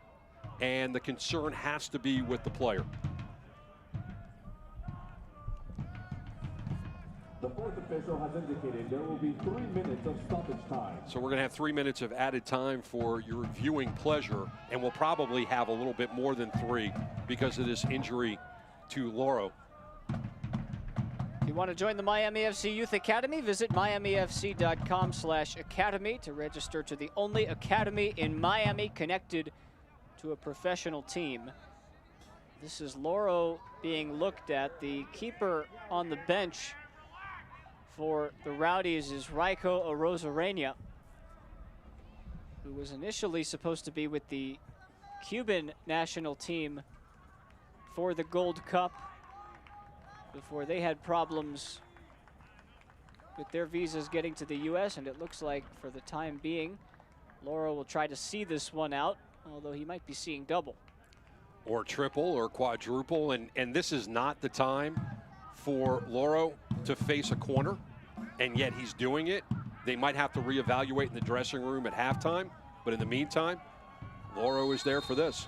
and the concern has to be with the player. The fourth official has indicated there will be 3 minutes of stoppage time. So we're going to have 3 minutes of added time for your viewing pleasure, and we'll probably have a little bit more than 3 because of this injury to Loro. If you want to join the Miami FC Youth Academy, visit miamifc.com/academy to register to the only academy in Miami connected to a professional team. This is Loro being looked at. The keeper on the bench for the Rowdies is Raiko Arozarena, who was initially supposed to be with the Cuban national team for the Gold Cup before they had problems with their visas getting to the U.S., and it looks like for the time being, Loro will try to see this one out, although he might be seeing double. Or triple or quadruple, and this is not the time for Loro to face a corner, and yet he's doing it. They might have to reevaluate in the dressing room at halftime, but in the meantime, Loro is there for this.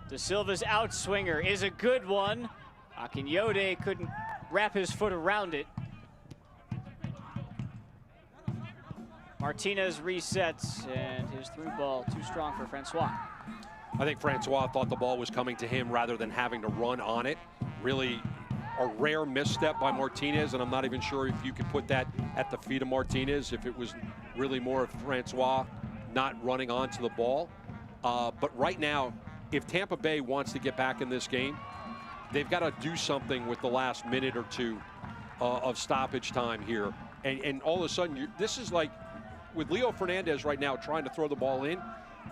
De Silva's outswinger is a good one. Akinyode couldn't wrap his foot around it. Martinez resets, and his through ball too strong for Francois. I think Francois thought the ball was coming to him rather than having to run on it. Really a rare misstep by Martinez, and I'm not even sure if you could put that at the feet of Martinez, if it was really more of Francois not running onto the ball. But right now, if Tampa Bay wants to get back in this game, they've got to do something with the last minute or two of stoppage time here. And all of a sudden, this is like, with Leo Fernandez right now trying to throw the ball in,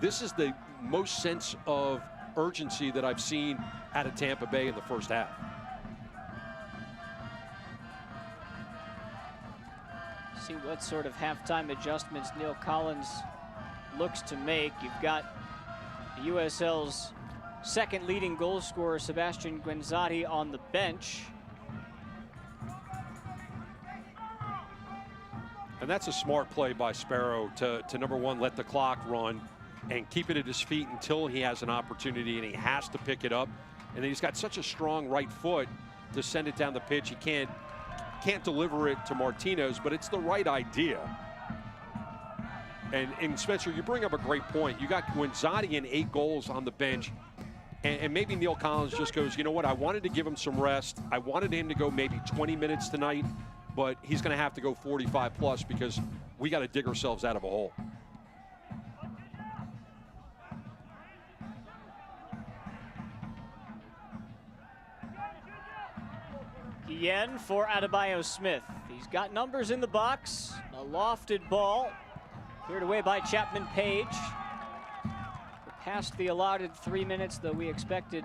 this is the most sense of urgency that I've seen out of Tampa Bay in the first half. See what sort of halftime adjustments Neil Collins looks to make. You've got USL's second leading goal scorer, Sebastian Guenzati, on the bench. And that's a smart play by Sparrow to number one, let the clock run and keep it at his feet until he has an opportunity, and he has to pick it up. And then he's got such a strong right foot to send it down the pitch. He can't deliver it to Martinez, but it's the right idea. And Spencer, you bring up a great point. You got Guenzati and 8 goals on the bench, and maybe Neil Collins just goes, you know what, I wanted to give him some rest. I wanted him to go maybe 20 minutes tonight, but he's going to have to go 45 plus because we got to dig ourselves out of a hole. Guillen for Adebayo Smith. He's got numbers in the box. A lofted ball. Cleared away by Chapman Page. We're past the allotted 3 minutes, though we expected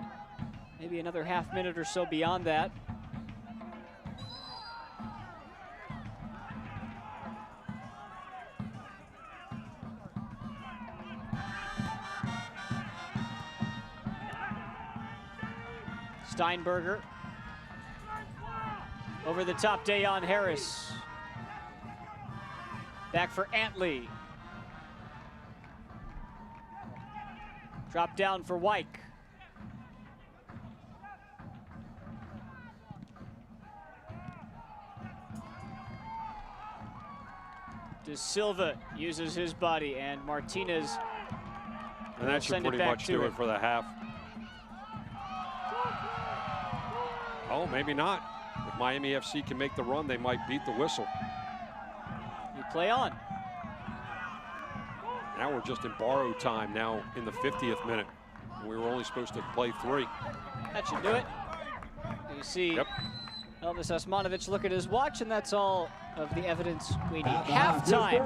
maybe another half minute or so beyond that. Steinberger. Over the top, Dayon Harris. Back for Antley. Drop down for Wyke. De Silva uses his body, and Martinez and that should pretty much do it for the half. Oh, maybe not. If Miami FC can make the run, they might beat the whistle. You play on. Now we're just in borrowed time now in the 50th minute. We were only supposed to play 3. That should do it. You see Elvis Osmanovic look at his watch, and that's all of the evidence we need. Halftime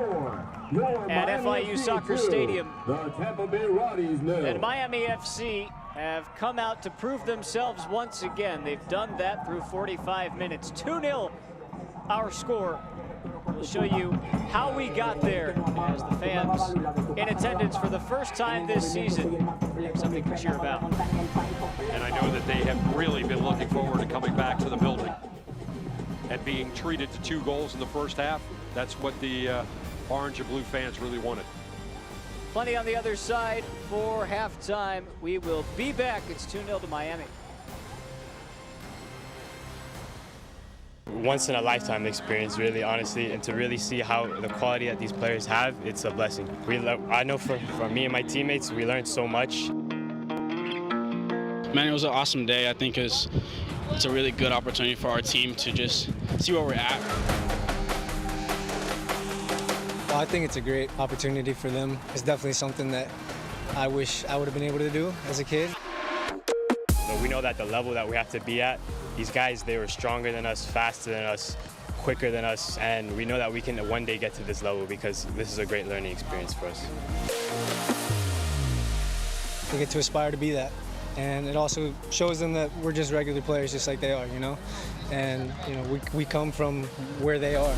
at FIU Soccer Stadium. The Tampa Bay Rowdies nil. And Miami FC have come out to prove themselves once again. They've done that through 45 minutes. 2-0 our score. We'll show you how we got there as the fans in attendance for the first time this season have something to cheer about. And I know that they have really been looking forward to coming back to the building and being treated to 2 goals in the first half. That's what the orange and blue fans really wanted. Plenty on the other side for halftime. We will be back. It's 2-0 to Miami. Once in a lifetime experience, really, honestly, and to really see how the quality that these players have, it's a blessing. I know for me and my teammates, we learned so much. Man, it was an awesome day. I think it's a really good opportunity for our team to just see where we're at. Well, I think it's a great opportunity for them. It's definitely something that I wish I would have been able to do as a kid. But we know that the level that we have to be at, these guys, they were stronger than us, faster than us, quicker than us, and we know that we can one day get to this level because this is a great learning experience for us. We get to aspire to be that. And it also shows them that we're just regular players just like they are, you know? And, you know, we come from where they are.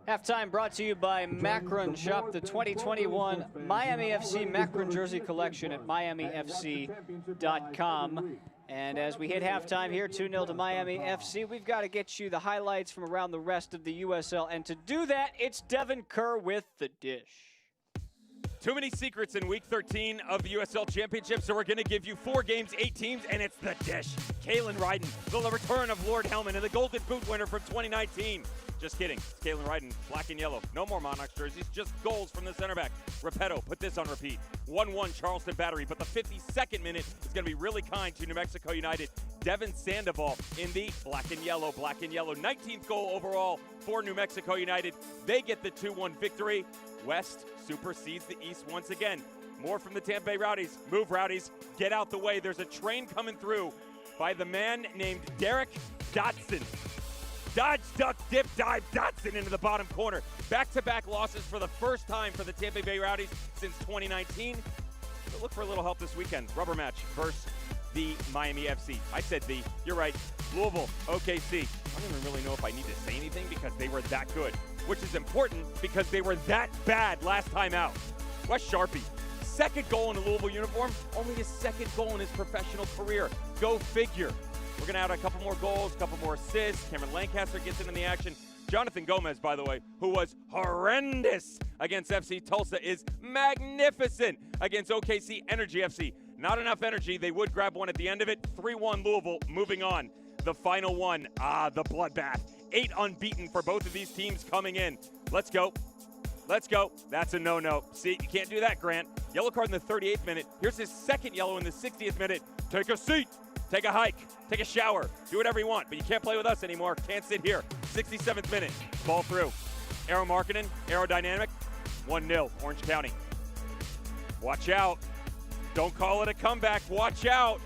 Halftime brought to you by Macron. Shop the 2021 Miami FC Macron jersey collection at miamifc.com. And as we hit halftime here, 2-0 to Miami FC, we've got to get you the highlights from around the rest of the USL. And to do that, it's Devin Kerr with the dish. Too many secrets in Week 13 of the USL Championship, so we're going to give you 4 games, 8 teams, and it's the dish. Kalen Ryden, the return of Lord Hellman, and the Golden Boot winner from 2019. Just kidding. It's Kalen Ryden, black and yellow. No more Monarchs jerseys, just goals from the center back. Repetto, put this on repeat. 1-1 Charleston Battery, but the 52nd minute is going to be really kind to New Mexico United. Devin Sandoval in the black and yellow. 19th goal overall for New Mexico United. They get the 2-1 victory. West supersedes the East once again. More from the Tampa Bay Rowdies. Move, Rowdies. Get out the way. There's a train coming through by the man named Derek Dotson. Dodge, duck, dip, dive, Dotson into the bottom corner. Back-to-back losses for the first time for the Tampa Bay Rowdies since 2019. So look for a little help this weekend. Rubber match versus the Miami FC. I said the, you're right. Louisville, OKC. I don't even really know if I need to say anything because they were that good, which is important because they were that bad last time out. Wes Sharpie, second goal in a Louisville uniform, only his second goal in his professional career. Go figure. We're going to add a couple more goals, a couple more assists. Cameron Lancaster gets in the action. Jonathan Gomez, by the way, who was horrendous against FC Tulsa, is magnificent against OKC Energy FC. Not enough energy. They would grab one at the end of it. 3-1 Louisville. Moving on. The final one. The bloodbath. 8 unbeaten for both of these teams coming in. Let's go. Let's go. That's a no-no. See, you can't do that, Grant. Yellow card in the 38th minute. Here's his second yellow in the 60th minute. Take a seat. Take a hike. Take a shower. Do whatever you want, but you can't play with us anymore. Can't sit here. 67th minute. Ball through. Ariel Martinez. Aerodynamic. 1-0. Orange County. Watch out. Don't call it a comeback. Watch out.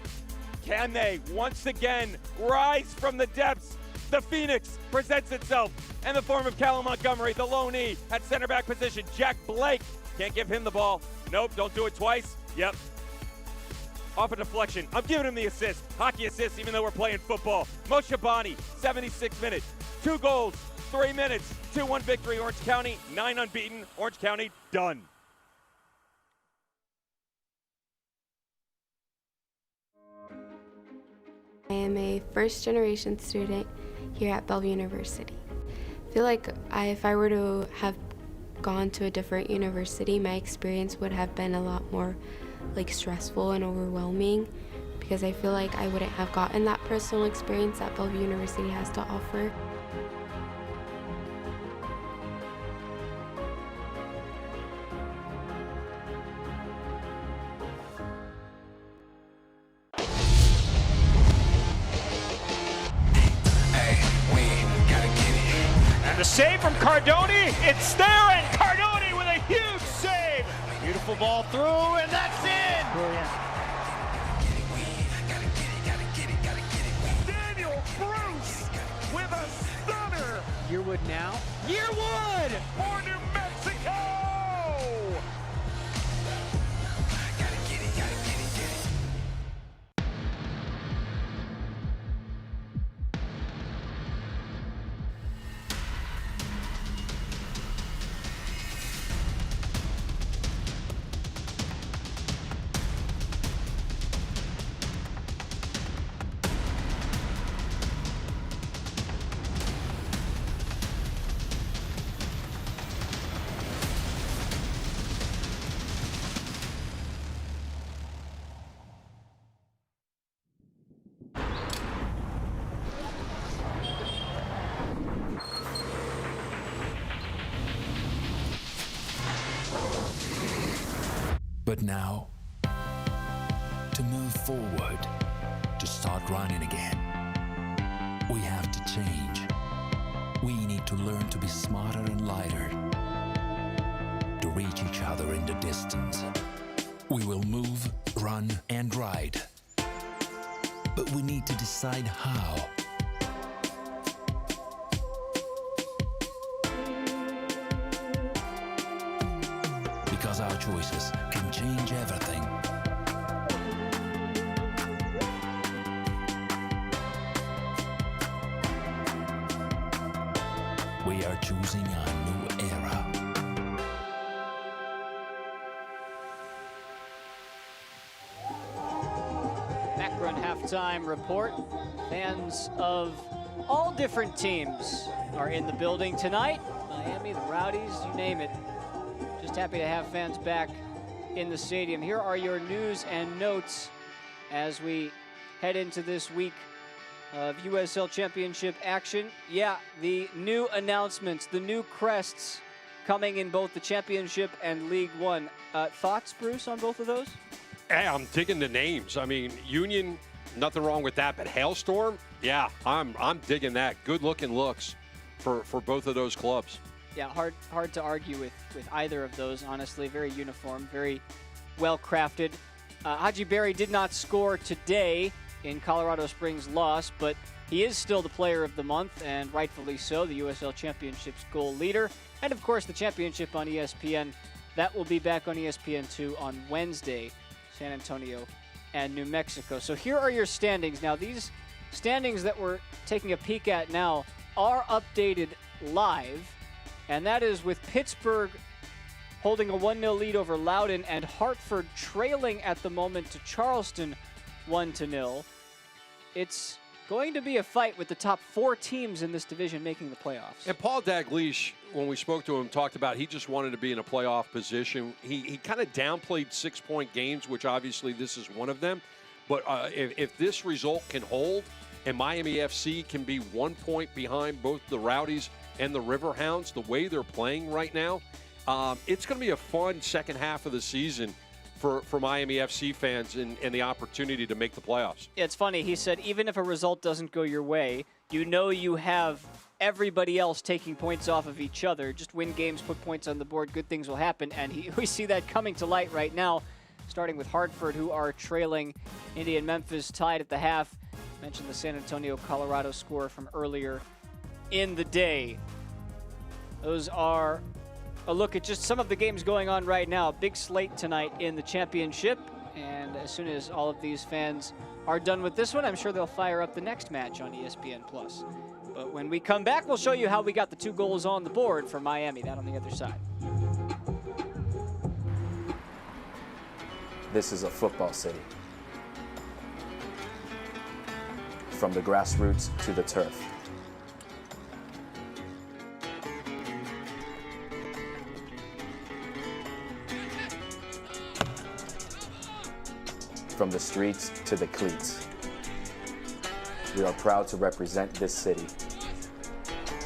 Can they once again rise from the depths? The Phoenix presents itself in the form of Callum Montgomery, the lone E at center back position. Jack Blake can't give him the ball. Nope, don't do it twice. Yep. Off a deflection. I'm giving him the assist. Hockey assist, even though we're playing football. Moshe Bani, 76 minutes. 2 goals, 3 minutes. 2-1 victory, Orange County. 9 unbeaten. Orange County done. I am a first-generation student here at Bellevue University. I feel like if I were to have gone to a different university, my experience would have been a lot more stressful and overwhelming, because I feel like I wouldn't have gotten that personal experience that Bellevue University has to offer. And the save from Cardoni, it's there, and Cardoni with a huge save. Beautiful ball through, and that's in. Brilliant. Daniel Bruce with a stunner. Yearwood now. Yearwood for New Mexico. But now, to move forward, to start running again, we have to change. We need to learn to be smarter and lighter, to reach each other in the distance. We will move, run, and ride. But we need to decide how. Because our choices can change everything. We are choosing a new era. Akron halftime report. Fans of all different teams are in the building tonight. Miami, the Rowdies, you name it. Just happy to have fans back in the stadium. Here are your news and notes as we head into this week of USL Championship action. Yeah, the new announcements, the new crests coming in both the Championship and League One. Thoughts, Bruce, on both of those? Hey, I'm digging the names. I mean, Union, nothing wrong with that, but Hailstorm, yeah, I'm digging that. Good-looking looks for both of those clubs. Yeah, hard to argue with either of those, honestly. Very uniform, very well-crafted. Haji Berry did not score today in Colorado Springs' loss, but he is still the player of the month, and rightfully so, the USL Championship's goal leader. And, of course, the championship on ESPN. That will be back on ESPN2 on Wednesday, San Antonio and New Mexico. So here are your standings. Now, these standings that we're taking a peek at now are updated live, and that is with Pittsburgh holding a 1-0 lead over Loudoun and Hartford trailing at the moment to Charleston 1-0. It's going to be a fight with the top 4 teams in this division making the playoffs. And Paul Dalglish, when we spoke to him, talked about he just wanted to be in a playoff position. He kind of downplayed 6-point games, which obviously this is one of them. But if this result can hold and Miami FC can be 1 point behind both the Rowdies and the Riverhounds, the way they're playing right now, it's going to be a fun second half of the season for Miami FC fans and the opportunity to make the playoffs. Yeah, it's funny. He said even if a result doesn't go your way, you know you have everybody else taking points off of each other. Just win games, put points on the board, good things will happen. And we see that coming to light right now, starting with Hartford, who are trailing Indy and Memphis, tied at the half. Mentioned the San Antonio, Colorado score from earlier in the day. Those are a look at just some of the games going on right now. Big slate tonight in the championship. And as soon as all of these fans are done with this one, I'm sure they'll fire up the next match on ESPN+. But when we come back, we'll show you how we got the 2 goals on the board for Miami. That on the other side. This is a football city. From the grassroots to the turf. From the streets to the cleats. We are proud to represent this city.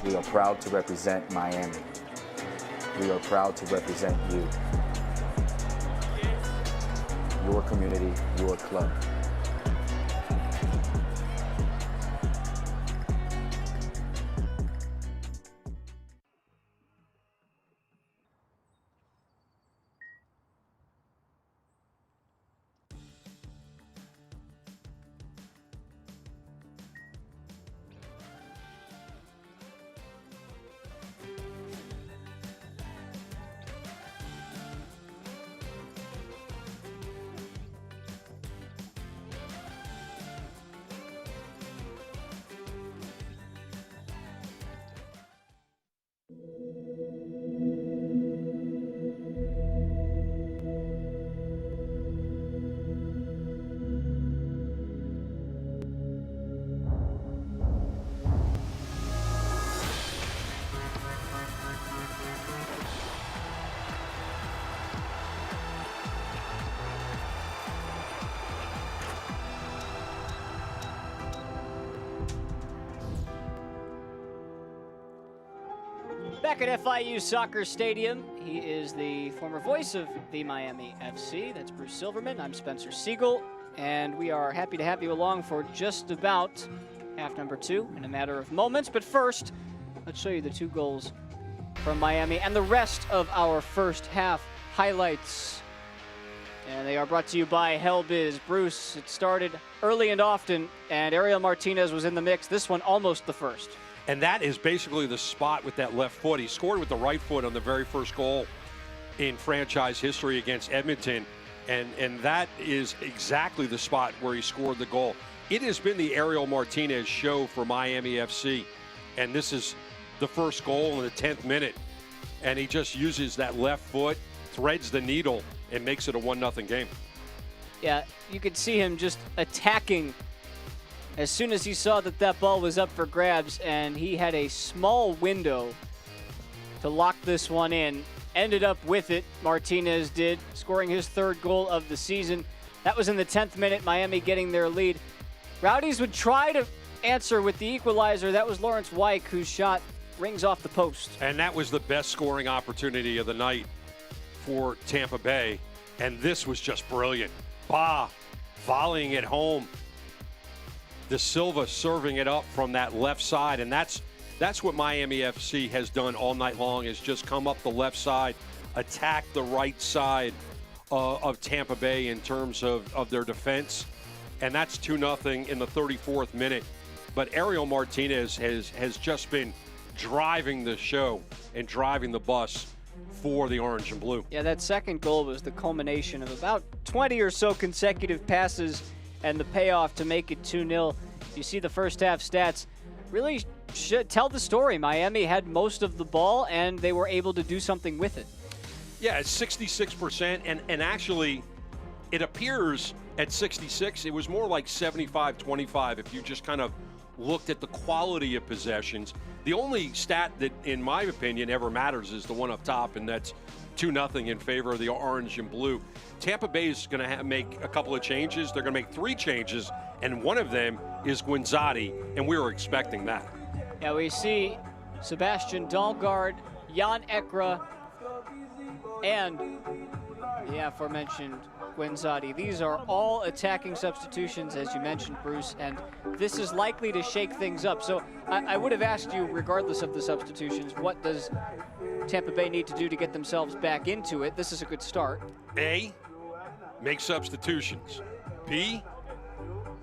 We are proud to represent Miami. We are proud to represent you. Your community, your club. Back at FIU Soccer Stadium, he is the former voice of the Miami FC. That's Bruce Silverman. I'm Spencer Siegel, and we are happy to have you along for just about half number 2 in a matter of moments. But first, let's show you the 2 goals from Miami and the rest of our first half highlights. And they are brought to you by Hellbiz. Bruce, it started early and often, and Ariel Martinez was in the mix. This one almost the first. And that is basically the spot with that left foot. He scored with the right foot on the very first goal in franchise history against Edmonton. And that is exactly the spot where he scored the goal. It has been the Ariel Martinez show for Miami FC. And this is the first goal in the 10th minute. And he just uses that left foot, threads the needle, and makes it a 1-0 game. Yeah, you could see him just attacking as soon as he saw that that ball was up for grabs, and he had a small window to lock this one in. Ended up with it, Martinez did, scoring his 3rd goal of the season. That was in the 10th minute, Miami getting their lead. Rowdies would try to answer with the equalizer. That was Lawrence Wyke, whose shot rings off the post. And that was the best scoring opportunity of the night for Tampa Bay. And this was just brilliant. Volleying it home. De Silva serving it up from that left side, and that's what Miami FC has done all night long, is just come up the left side, attack the right side of Tampa Bay in terms of their defense, and that's 2-0 in the 34th minute. But Ariel Martinez has just been driving the show and driving the bus for the Orange and Blue. Yeah, that second goal was the culmination of about 20 or so consecutive passes and the payoff to make it 2-0. You see the first half stats really should tell the story. Miami had most of the ball, and they were able to do something with it. Yeah, it's 66%, and actually it appears at 66, it was more like 75-25 if you just kind of looked at the quality of possessions. The only stat that, in my opinion, ever matters is the one up top, and that's 2-0 in favor of the orange and blue. Tampa Bay is going to make a couple of changes. They're going to make 3 changes, and one of them is Guinzotti, and we were expecting that. Yeah, we see Sebastian Dahlgaard, Jan Ekra, and the aforementioned Guinzotti. These are all attacking substitutions, as you mentioned, Bruce, and this is likely to shake things up. So I would have asked you, regardless of the substitutions, what does Tampa Bay need to do to get themselves back into it? This is a good start. A, make substitutions. B,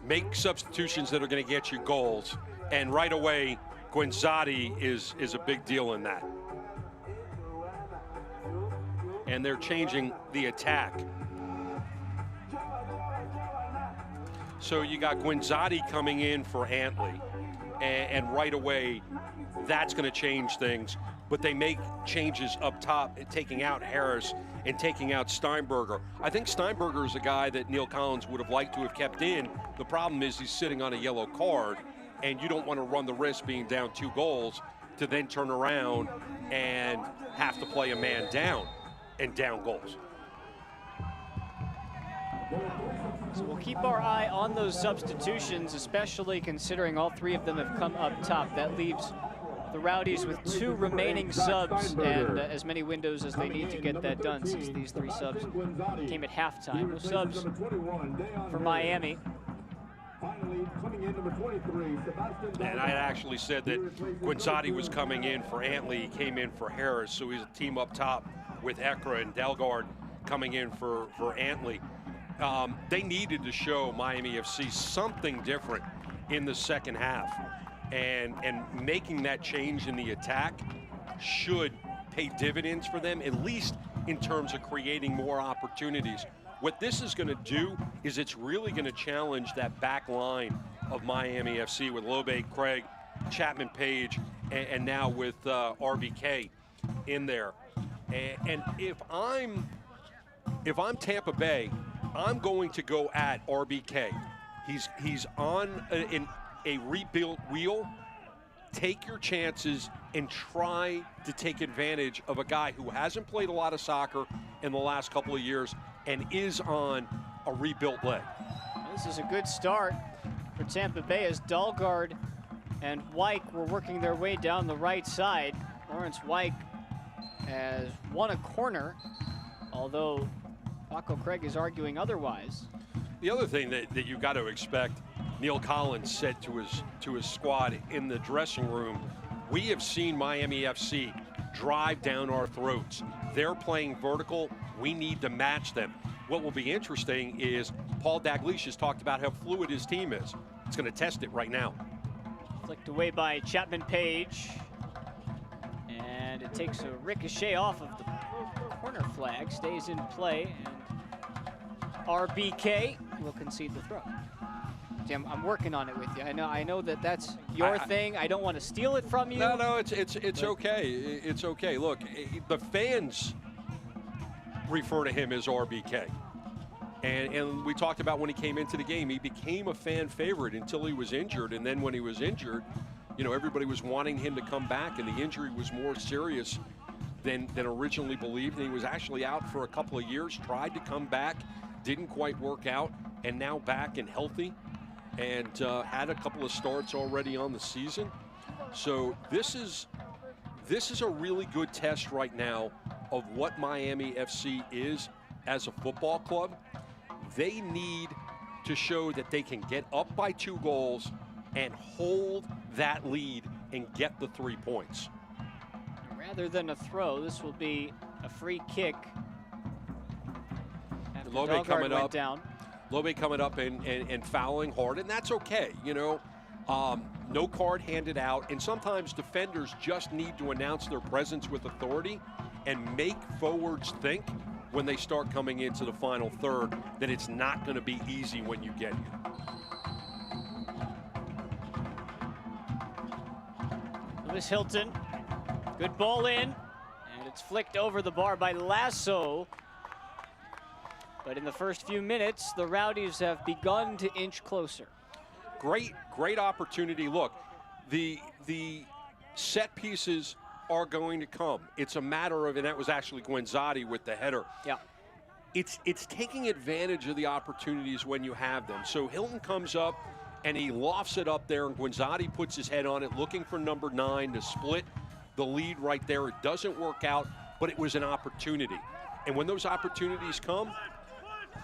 make substitutions that are going to get you goals. And right away, Guinzotti is a big deal in that. And they're changing the attack. So you got Guinzotti coming in for Antley, and right away, that's going to change things. But they make changes up top, taking out Harris and taking out Steinberger. I think Steinberger is a guy that Neil Collins would have liked to have kept in. The problem is he's sitting on a yellow card, and you don't want to run the risk being down 2 goals to then turn around and have to play a man down and down goals. So we'll keep our eye on those substitutions, especially considering all 3 of them have come up top. That leaves the Rowdies with 2 remaining subs and as many windows as they need to get that done, since these 3 subs came at halftime. No subs for Miami. And I actually said that Guinzotti was coming in for Antley. He came in for Harris, so he's a team up top with Ekra and Dahlgaard coming in for Antley. They needed to show Miami FC something different in the second half, and making that change in the attack should pay dividends for them, at least in terms of creating more opportunities. What this is going to do is it's really going to challenge that back line of Miami FC with Lobe, Craig, Chapman Page, and now with RBK in there. And if I'm Tampa Bay, I'm going to go at RBK. He's on a rebuilt wheel. Take your chances and try to take advantage of a guy who hasn't played a lot of soccer in the last couple of years and is on a rebuilt leg. This is a good start for Tampa Bay as Dahlgaard and Wyke were working their way down the right side. Lawrence Wyke has won a corner, although Paco Craig is arguing otherwise. The other thing that you got to expect, Neil Collins said to his squad in the dressing room, we have seen Miami FC drive down our throats. They're playing vertical. We need to match them. What will be interesting is Paul Dalglish has talked about how fluid his team is. It's going to test it right now. Flicked away by Chapman Page. And it takes a ricochet off of the corner flag, stays in play, and RBK will concede the throw. Jim, I'm working on it with you. I know that that's your thing. I don't want to steal it from you. No, it's okay. It's okay. Look, the fans refer to him as RBK. And we talked about when he came into the game, he became a fan favorite until he was injured. And then when he was injured, you know, everybody was wanting him to come back, and the injury was more serious than originally believed. And he was actually out for a couple of years, tried to come back, didn't quite work out, and now back and healthy. And had a couple of starts already on the season. So this is a really good test right now of what Miami FC is as a football club. They need to show that they can get up by 2 goals and hold that lead and get the 3 points. Rather than a throw, this will be a free kick. After Lobe coming up. Down. Lobe coming up and fouling hard, and that's okay, you know. No card handed out, and sometimes defenders just need to announce their presence with authority and make forwards think when they start coming into the final third that it's not going to be easy when you get here. Lewis Hilton, good ball in, and it's flicked over the bar by Lasso. But in the first few minutes, the Rowdies have begun to inch closer. great opportunity. Look, the set pieces are going to come. It's a matter of, and that was actually Guenzotti with the header. Yeah. It's taking advantage of the opportunities when you have them. So Hilton comes up and he lofts it up there, and Guenzotti puts his head on it, looking for number 9 to split the lead right there. It doesn't work out, but it was an opportunity. And when those opportunities come,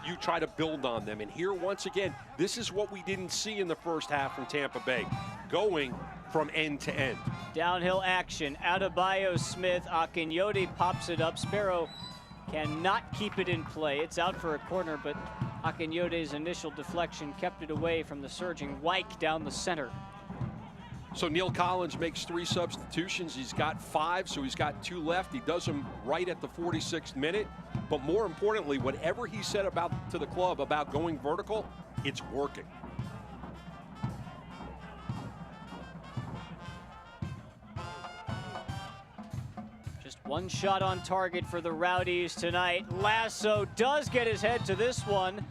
you try to build on them. And here, once again, this is what we didn't see in the first half from Tampa Bay, going from end to end. Downhill action. Adebayo, Smith, Akinyode pops it up. Sparrow cannot keep it in play. It's out for a corner, but Akinyode's initial deflection kept it away from the surging Wyke down the center. So Neil Collins makes 3 substitutions. He's got 5, so he's got 2 left. He does them right at the 46th minute. But more importantly, whatever he said to the club about going vertical, it's working. Just one shot on target for the Rowdies tonight. Lasso does get his head to this one.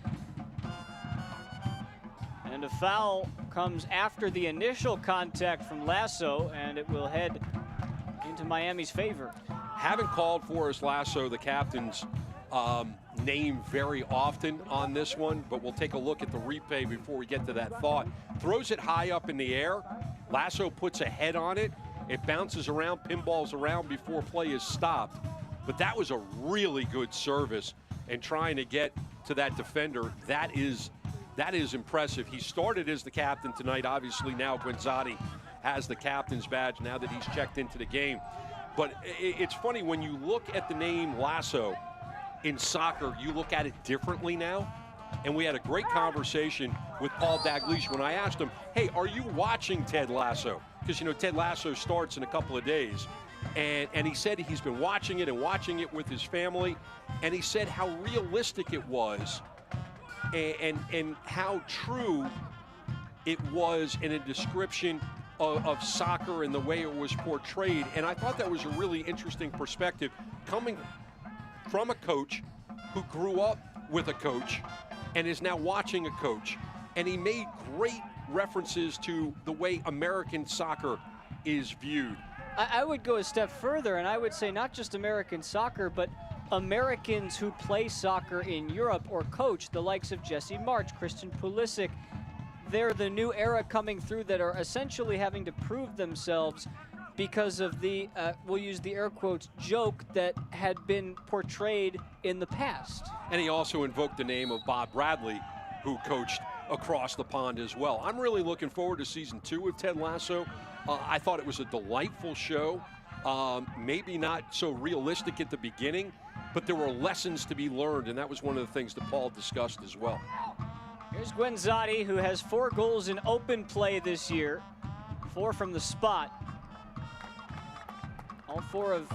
And a foul comes after the initial contact from Lasso, and it will head into Miami's favor. Haven't called Forrest Lasso, the captain's name, very often on this one, but we'll take a look at the replay before we get to that thought. Throws it high up in the air. Lasso puts a head on it. It bounces around, pinballs around before play is stopped. But that was a really good service, and trying to get to that defender, that is impressive. He started as the captain tonight. Obviously now Guenzotti has the captain's badge now that he's checked into the game. But it's funny, when you look at the name Lasso in soccer, you look at it differently now. And we had a great conversation with Paul Dalglish when I asked him, hey, are you watching Ted Lasso? Because, you know, Ted Lasso starts in a couple of days. And he said he's been watching it with his family. And he said how realistic it was and how true it was in a description of soccer and the way it was portrayed. And I thought that was a really interesting perspective, coming from a coach who grew up with a coach and is now watching a coach. And he made great references to the way American soccer is viewed. I would go a step further, and I would say not just American soccer, but Americans who play soccer in Europe or coach, the likes of Jesse March, Christian Pulisic. They're the new era coming through that are essentially having to prove themselves because of the, we'll use the air quotes, joke that had been portrayed in the past. And he also invoked the name of Bob Bradley, who coached across the pond as well. I'm really looking forward to season 2 of Ted Lasso. I thought it was a delightful show. Maybe not so realistic at the beginning, but there were lessons to be learned, and that was one of the things that Paul discussed as well. Here's Guenzotti, who has 4 goals in open play this year, 4 from the spot. All 4 of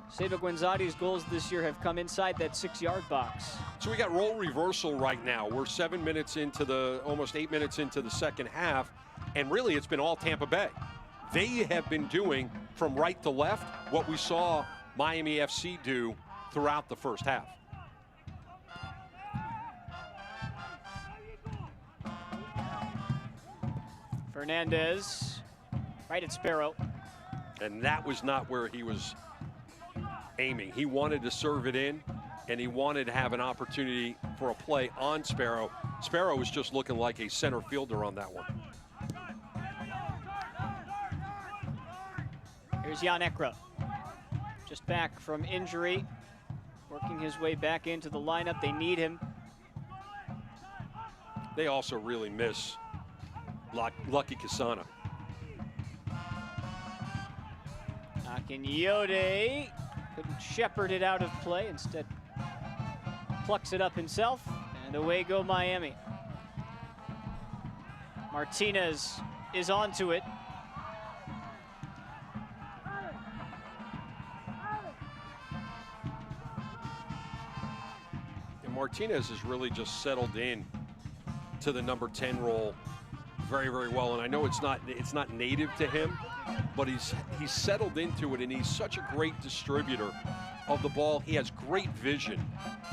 Seba Guenzotti's goals this year have come inside that 6-yard box. So we got role reversal right now. We're 7 minutes into almost 8 minutes into the second half, and really it's been all Tampa Bay. They have been doing from right to left what we saw Miami FC do throughout the first half. Fernandez, right at Sparrow. And that was not where he was aiming. He wanted to serve it in, and he wanted to have an opportunity for a play on Sparrow. Sparrow was just looking like a center fielder on that one. Here's Jan Ekra, just back from injury, working his way back into the lineup. They need him. They also really miss Lucky Kasana. Akinyode couldn't shepherd it out of play, instead plucks it up himself, and away go Miami. Martinez is onto it. And Martinez has really just settled in to the number 10 role very, very well. And I know it's not native to him, but he's settled into it, and he's such a great distributor of the ball. He has great vision.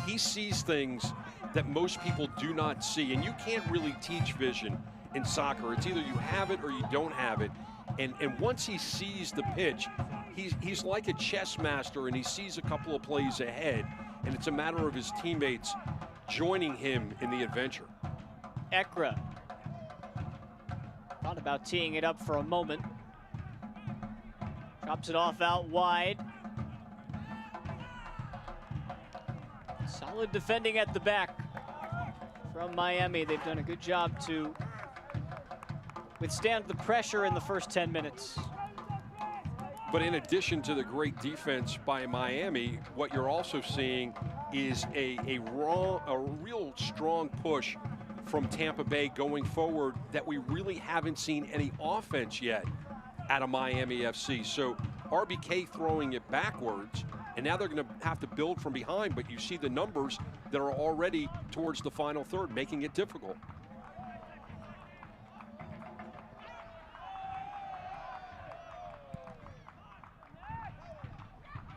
He sees things that most people do not see, and you can't really teach vision in soccer. It's either you have it or you don't have it. And once he sees the pitch, he's like a chess master, and he sees a couple of plays ahead, and it's a matter of his teammates joining him in the adventure. Ekra thought about teeing it up for a moment. Drops it off out wide. Solid defending at the back from Miami. They've done a good job to withstand the pressure in the first 10 minutes. But in addition to the great defense by Miami, what you're also seeing is a real strong push from Tampa Bay going forward that we really haven't seen any offense yet out of Miami FC. So RBK throwing it backwards, and now they're going to have to build from behind, but you see the numbers that are already towards the final third, making it difficult.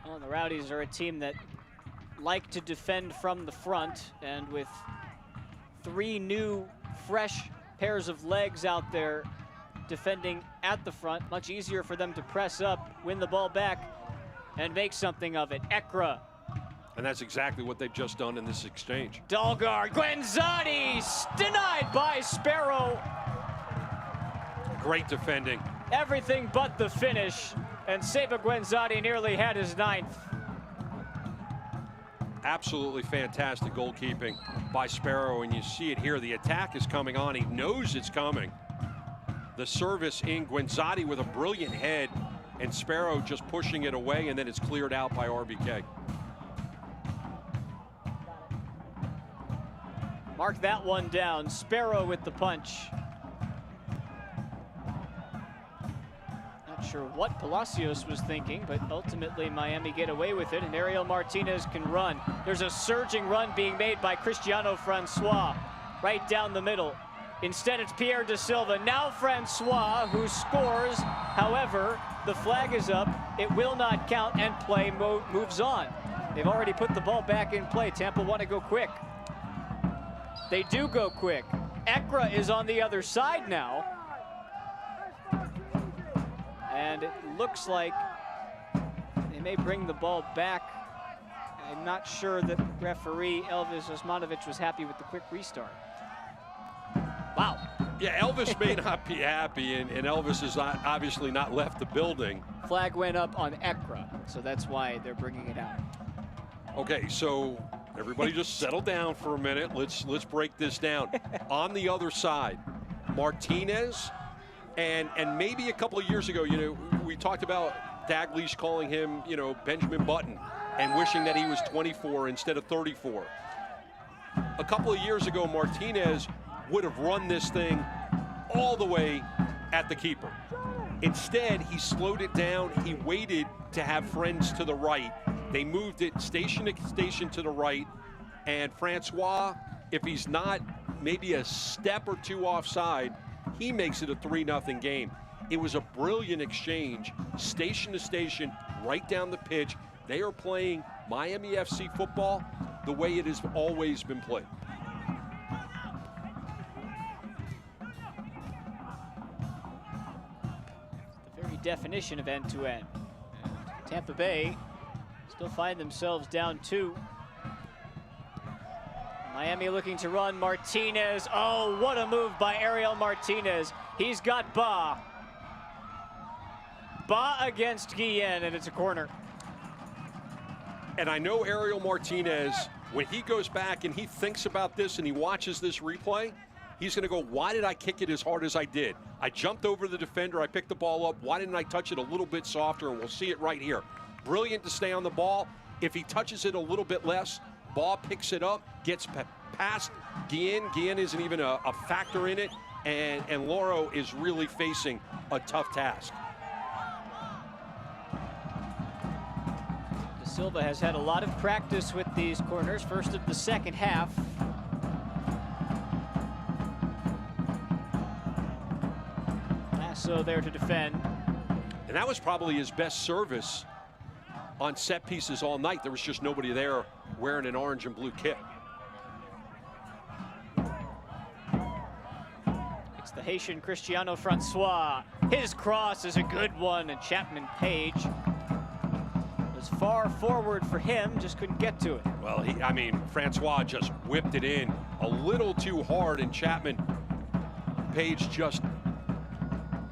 Well, the Rowdies are a team that like to defend from the front, and with 3 new, fresh pairs of legs out there defending at the front, much easier for them to press up, win the ball back, and make something of it. Ekra. And that's exactly what they've just done in this exchange. Dalgard, Guenzati, denied by Sparrow. Great defending. Everything but the finish, and Seba Guenzati nearly had his 9th. Absolutely fantastic goalkeeping by Sparrow, and you see it here. The attack is coming on. He knows it's coming. The service in, Guenzati with a brilliant head, and Sparrow just pushing it away, and then it's cleared out by RBK. Mark that one down. Sparrow with the punch. Not sure what Palacios was thinking, but ultimately Miami get away with it, and Ariel Martinez can run. There's a surging run being made by Cristiano Francois right down the middle. Instead, it's Pierre da Silva. Now Francois, who scores. However, the flag is up. It will not count, and play moves on. They've already put the ball back in play. Tampa want to go quick. They do go quick. Ekra is on the other side now. And it looks like they may bring the ball back. I'm not sure that referee Elvis Osmanovic was happy with the quick restart. Wow. Yeah, Elvis may not be happy, and Elvis is obviously not left the building. Flag went up on Ekra, so that's why they're bringing it out. Okay, so everybody just settle down for a minute. Let's break this down. On the other side, Martinez, and maybe a couple of years ago, you know, we talked about Dalglish calling him, you know, Benjamin Button, and wishing that he was 24 instead of 34. A couple of years ago, Martinez would have run this thing all the way at the keeper. Instead, he slowed it down. He waited to have friends to the right. They moved it station to station to the right. And Francois, if he's not maybe a step or two offside, he makes it a 3-0 game. It was a brilliant exchange, station to station, right down the pitch. They are playing Miami FC football the way it has always been played. The very definition of end-to-end. Tampa Bay still find themselves down 2. Miami looking to run. Martinez. Oh, what a move by Ariel Martinez. He's got Ba. Ba against Guillen, and it's a corner. And I know Ariel Martinez, when he goes back and he thinks about this and he watches this replay, he's going to go, why did I kick it as hard as I did? I jumped over the defender. I picked the ball up. Why didn't I touch it a little bit softer? And we'll see it right here. Brilliant to stay on the ball. If he touches it a little bit less, ball picks it up, gets past Guillen. Guillen isn't even a factor in it. And Loro is really facing a tough task. Da Silva has had a lot of practice with these corners, first of the second half. Lasso there to defend. And that was probably his best service on set pieces all night. There was just nobody there wearing an orange and blue kit. It's the Haitian Cristiano Francois. His cross is a good one, and Chapman Page was far forward for him, just couldn't get to it. Well, I mean, Francois just whipped it in a little too hard, and Chapman Page just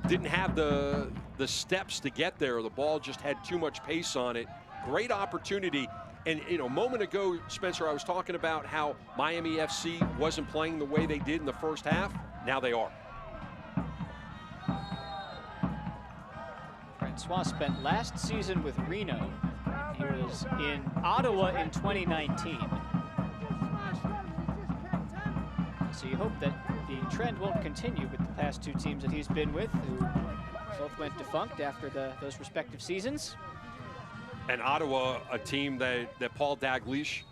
didn't have the steps to get there. The ball just had too much pace on it. Great opportunity. And, you know, a moment ago, Spencer, I was talking about how Miami FC wasn't playing the way they did in the first half. Now they are. Francois spent last season with Reno. He was in Ottawa in 2019. So you hope that the trend won't continue with the past two teams that he's been with, who both went defunct after those respective seasons. And Ottawa, a team that Paul Dalglish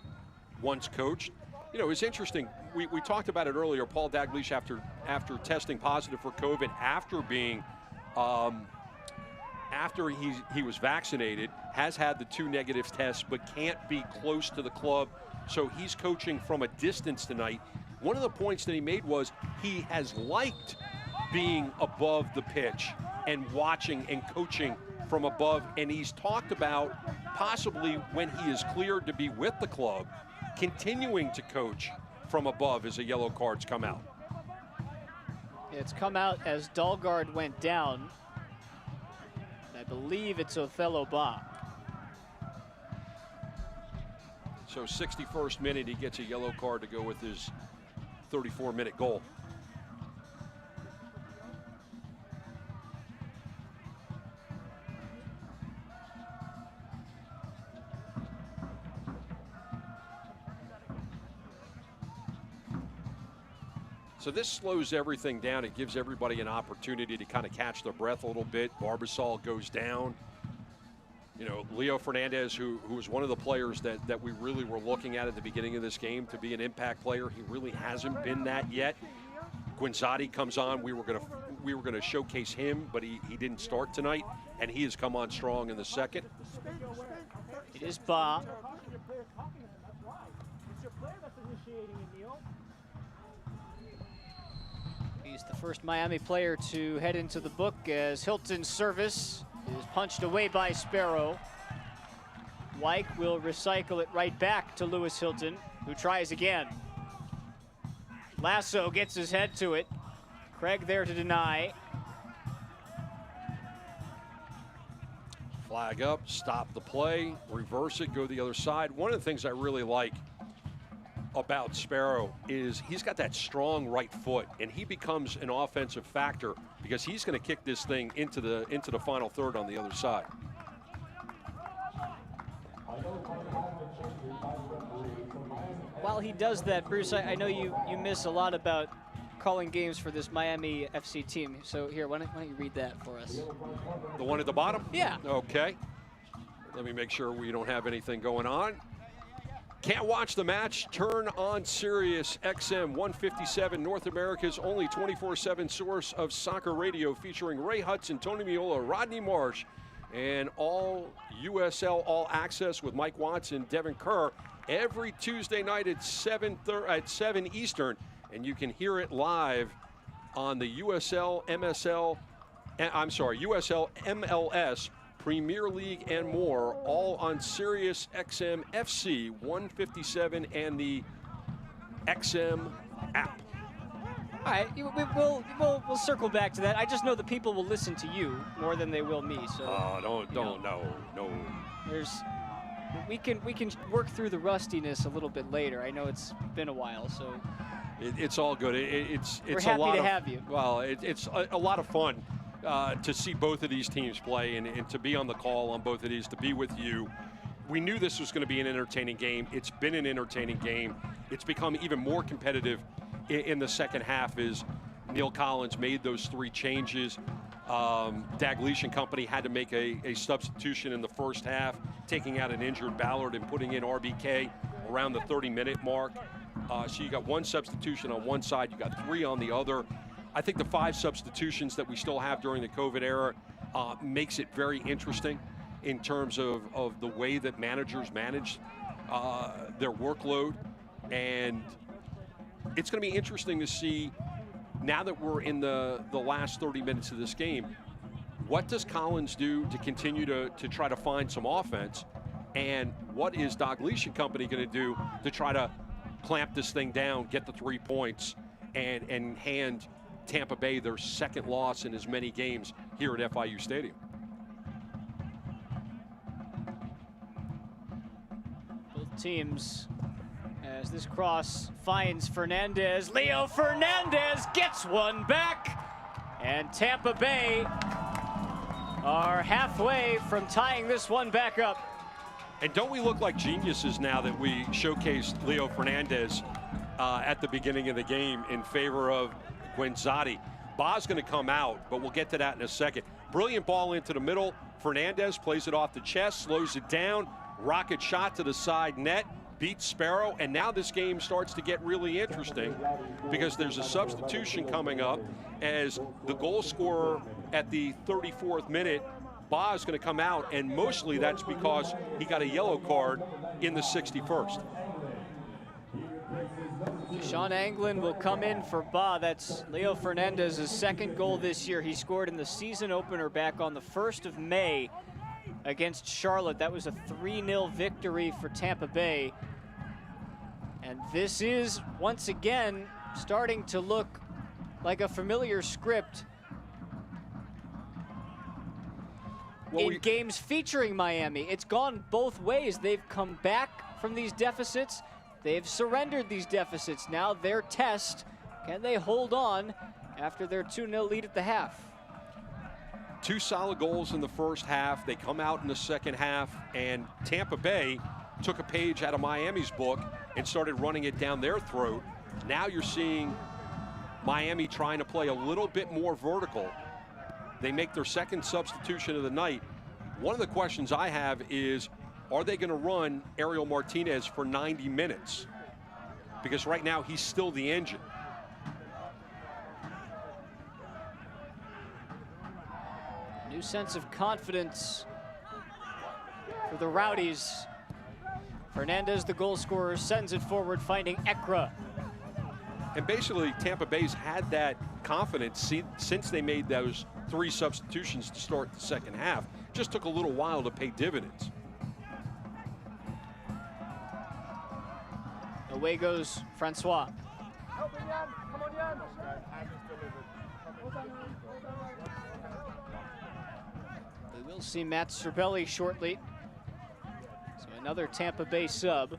once coached. You know, it's interesting. We talked about it earlier. Paul Dalglish, after testing positive for COVID, after being after he was vaccinated, has had the 2 negative tests, but can't be close to the club. So he's coaching from a distance tonight. One of the points that he made was he has liked being above the pitch and watching and coaching from above, and he's talked about possibly when he is cleared to be with the club, continuing to coach from above as the yellow cards come out. It's come out as Dalgard went down. I believe it's Othello Ba. So 61st minute, he gets a yellow card to go with his 34-minute goal. So this slows everything down. It gives everybody an opportunity to kind of catch their breath a little bit. Barbasol goes down. You know, Leo Fernandez, who was one of the players that we really were looking at the beginning of this game to be an impact player. He really hasn't been that yet. Guinzotti comes on. We were gonna showcase him, but he didn't start tonight, and he has come on strong in the second. It is Ba. He's the first Miami player to head into the book as Hilton's service is punched away by Sparrow. Wyke will recycle it right back to Lewis Hilton, who tries again. Lasso gets his head to it. Craig there to deny. Flag up, stop the play, reverse it, go the other side. One of the things I really like about Sparrow is he's got that strong right foot, and he becomes an offensive factor because he's going to kick this thing into the final third on the other side. While he does that, Bruce, I know you miss a lot about calling games for this Miami FC team. So here, why don't you read that for us? The one at the bottom? Yeah. Okay. Let me make sure we don't have anything going on. Can't watch the match? Turn on Sirius XM 157, North America's only 24/7 source of soccer radio, featuring Ray Hudson, Tony Meola, Rodney Marsh, and all USL All Access with Mike Watson, Devin Kerr, every Tuesday night at 7 Eastern, and you can hear it live on the USL MLS, Premier League, and more, all on Sirius XM FC 157 and the XM app. All right, we'll circle back to that. I just know the people will listen to you more than they will me. So no. We can work through the rustiness a little bit later. I know it's been a while, so it's all good. It's we're a happy lot to of, have you. Well, it's a lot of fun to see both of these teams play and to be on the call on both of these, to be with you. We knew this was going to be an entertaining game. It's been an entertaining game. It's become even more competitive in the second half as Neil Collins made those 3 changes. Dalglish and company had to make a substitution in the first half, taking out an injured Ballard and putting in RBK around the 30-minute mark. So you got 1 substitution on one side, you got 3 on the other. I think the 5 substitutions that we still have during the COVID era makes it very interesting in terms of the way that managers manage their workload. And it's going to be interesting to see now that we're in the last 30 minutes of this game, what does Collins do to continue to try to find some offense? And what is Dalglish and company going to do to try to clamp this thing down, get the 3 points, and hand Tampa Bay their second loss in as many games here at FIU Stadium? Both teams, as this cross finds Fernandez. Leo Fernandez gets one back, and Tampa Bay are halfway from tying this one back up. And don't we look like geniuses now that we showcased Leo Fernandez at the beginning of the game in favor of Guenzati? Ba's going to come out, but we'll get to that in a second. Brilliant ball into the middle. Fernandez plays it off the chest, slows it down. Rocket shot to the side net, beats Sparrow, and now this game starts to get really interesting because there's a substitution coming up as the goal scorer at the 34th minute. Ba is going to come out, and mostly that's because he got a yellow card in the 61st. Sean Anglin will come in for Ba. That's Leo Fernandez's second goal this year. He scored in the season opener back on the 1st of May against Charlotte. That was a 3-0 victory for Tampa Bay. And this is, once again, starting to look like a familiar script in games featuring Miami. It's gone both ways. They've come back from these deficits. They've surrendered these deficits. Now their test, can they hold on after their 2-0 lead at the half? 2 solid goals in the first half. They come out in the second half, and Tampa Bay took a page out of Miami's book and started running it down their throat. Now you're seeing Miami trying to play a little bit more vertical. They make their second substitution of the night. One of the questions I have is, are they going to run Ariel Martinez for 90 minutes? Because right now he's still the engine. New sense of confidence for the Rowdies. Fernandez, the goal scorer, sends it forward, finding Ekra. And basically, Tampa Bay's had that confidence since they made those 3 substitutions to start the second half. Just took a little while to pay dividends. Away goes Francois. We will see Matt Cerbelli shortly. So another Tampa Bay sub.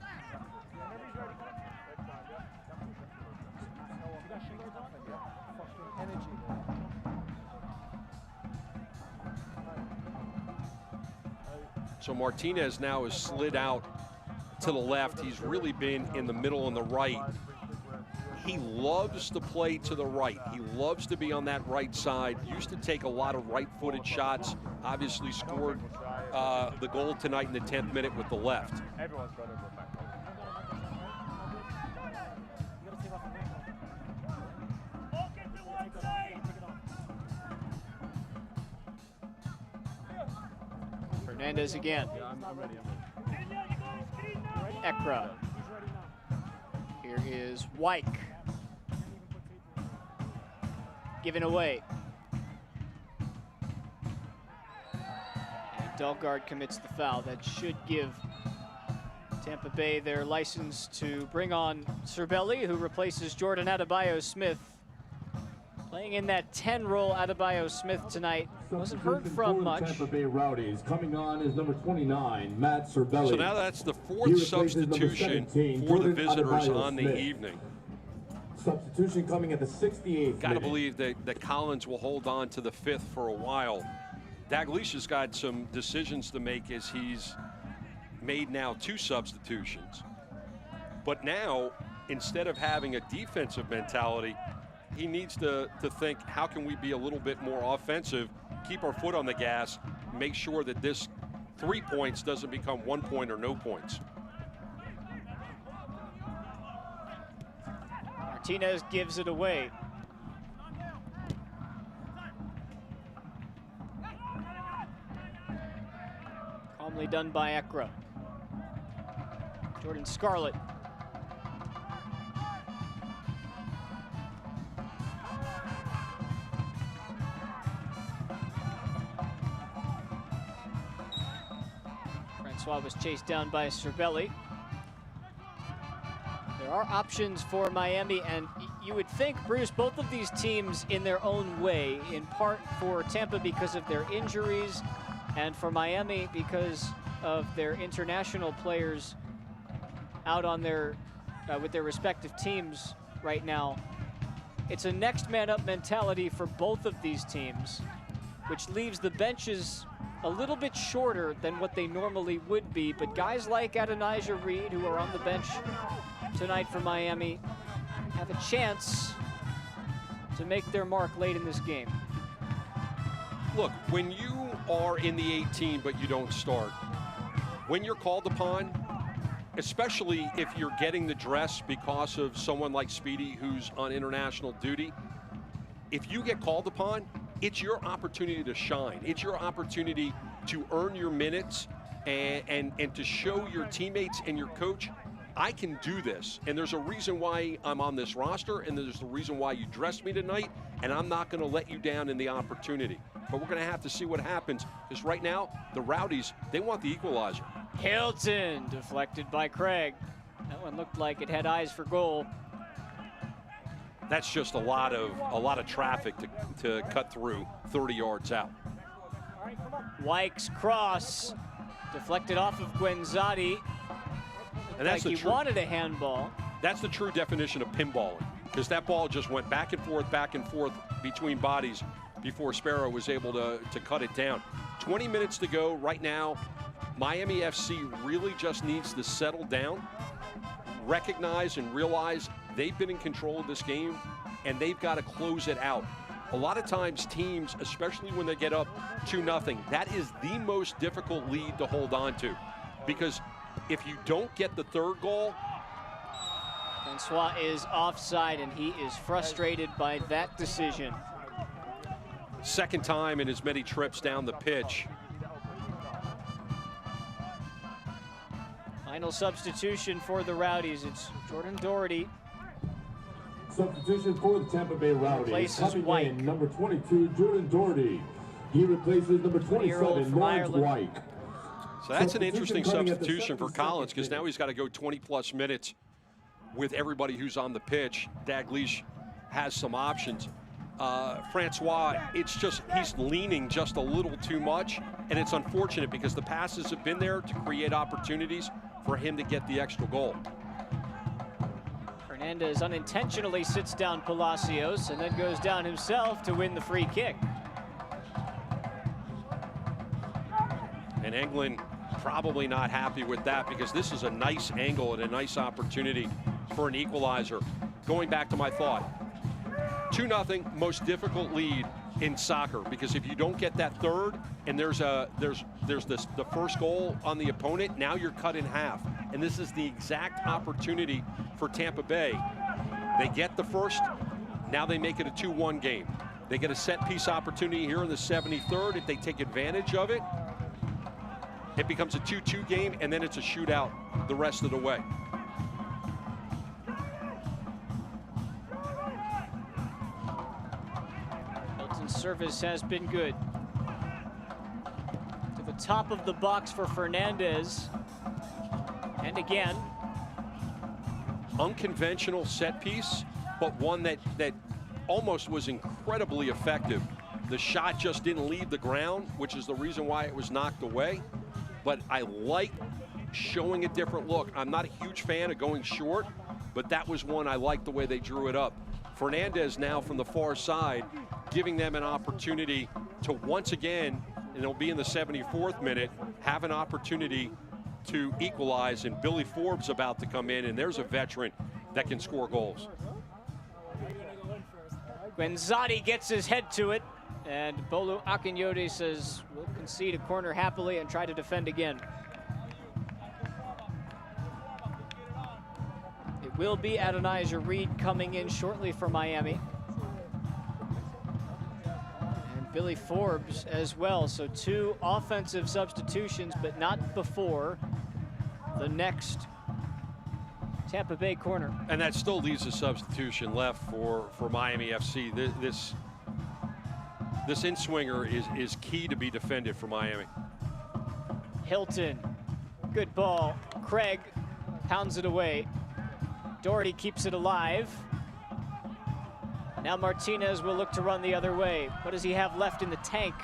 So Martinez now has slid out to the left. He's really been in the middle and the right. He loves to play to the right. He loves to be on that right side. Used to take a lot of right-footed shots. Obviously scored the goal tonight in the 10th minute with the left. Fernandez again. Ekra. Here is Wyke. Given away. And Dahlgaard commits the foul. That should give Tampa Bay their license to bring on Cerbelli, who replaces Jordan Adebayo-Smith. Playing in that 10 role, Adebayo-Smith tonight. Wasn't heard from much. Tampa Bay Rowdies. Coming on is number 29, Matt Cerbelli. So now that's the 4th substitution for the visitors on the evening. Substitution coming at the 68th. Got to believe that Collins will hold on to the 5th for a while. Dalglish has got some decisions to make as he's made now 2 substitutions. But now, instead of having a defensive mentality, he needs to think, how can we be a little bit more offensive, keep our foot on the gas, make sure that this 3 points doesn't become 1 point or no points. Martinez gives it away. Calmly done by Ekra. Jordan Scarlett. Francois was chased down by Cervelli. There are options for Miami, and you would think, Bruce, both of these teams in their own way, in part for Tampa because of their injuries, and for Miami because of their international players out on their with their respective teams right now. It's a next man up mentality for both of these teams, which leaves the benches a little bit shorter than what they normally would be. But guys like Adonijah Reed, who are on the bench tonight for Miami, have a chance to make their mark late in this game. Look, when you are in the 18 but you don't start, when you're called upon, especially if you're getting the dress because of someone like Speedy who's on international duty, if you get called upon, it's your opportunity to shine. It's your opportunity to earn your minutes and to show your teammates and your coach, I can do this. And there's a reason why I'm on this roster, and there's a reason why you dressed me tonight, and I'm not going to let you down in the opportunity. But we're going to have to see what happens, because right now, the Rowdies, they want the equalizer. Hilton deflected by Craig. That one looked like it had eyes for goal. That's just a lot of traffic to cut through 30 yards out. Wyke's cross deflected off of Guenzati. And that's like he wanted a handball. That's the true definition of pinballing, because that ball just went back and forth between bodies before Sparrow was able to cut it down. 20 minutes to go right now. Miami FC really just needs to settle down, recognize and realize they've been in control of this game, and they've got to close it out. A lot of times teams, especially when they get up 2-0, that is the most difficult lead to hold on to, because if you don't get the third goal. Francois is offside, and he is frustrated by that decision. Second time in as many trips down the pitch. Final substitution for the Rowdies. It's Jordan Doherty. Substitution for the Tampa Bay Rowdies. Replaces Wyke. Number 22, Jordan Doherty. He replaces number 27, Lawrence Wyke. So that's an interesting substitution for Collins, because now he's got to go 20-plus minutes with everybody who's on the pitch. Dalglish has some options. Francois, it's just he's leaning just a little too much, and it's unfortunate because the passes have been there to create opportunities for him to get the extra goal. Hernandez unintentionally sits down Palacios and then goes down himself to win the free kick. And England probably not happy with that, because this is a nice angle and a nice opportunity for an equalizer. Going back to my thought, 2-0, most difficult lead in soccer, because if you don't get that third and there's the first goal on the opponent, now you're cut in half. And this is the exact opportunity for Tampa Bay. They get the first, now they make it a 2-1 game. They get a set piece opportunity here in the 73rd. If they take advantage of it, it becomes a 2-2 game, and then it's a shootout the rest of the way. Hilton's service has been good. To the top of the box for Fernandez. And again. Unconventional set piece, but one that almost was incredibly effective. The shot just didn't leave the ground, which is the reason why it was knocked away. But I like showing a different look. I'm not a huge fan of going short, but that was one I liked the way they drew it up. Fernandez now from the far side, giving them an opportunity to once again, and it'll be in the 74th minute, have an opportunity to equalize, and Billy Forbes about to come in, and there's a veteran that can score goals. Guenzati gets his head to it, and Bolu Akinyode says we'll concede a corner happily and try to defend again. It will be Adonijah Reed coming in shortly for Miami. And Billy Forbes as well. So 2 offensive substitutions, but not before the next Tampa Bay corner. And that still leaves a substitution left for Miami FC. This in-swinger is key to be defended for Miami. Hilton Good ball. Craig pounds it away. Doherty keeps it alive. Now Martinez will look to run the other way. What does he have left in the tank?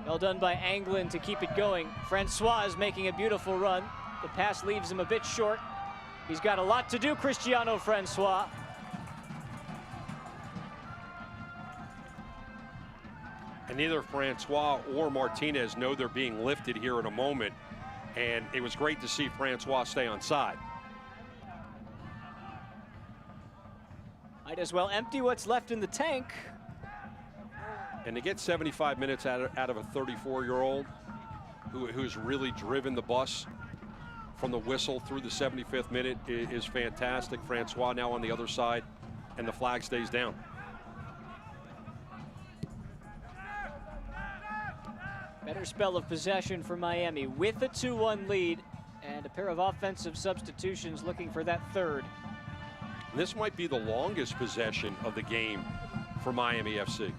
Well done by Anglin to keep it going. Francois is making a beautiful run. The pass leaves him a bit short. He's got a lot to do, Cristiano Francois. And neither Francois or Martinez know they're being lifted here in a moment. And it was great to see Francois stay on side. Might as well empty what's left in the tank. And to get 75 minutes out of a 34-year-old who's really driven the bus from the whistle through the 75th minute is fantastic. Francois now on the other side, and the flag stays down. Better spell of possession for Miami with a 2-1 lead and a pair of offensive substitutions looking for that third. This might be the longest possession of the game for Miami FC.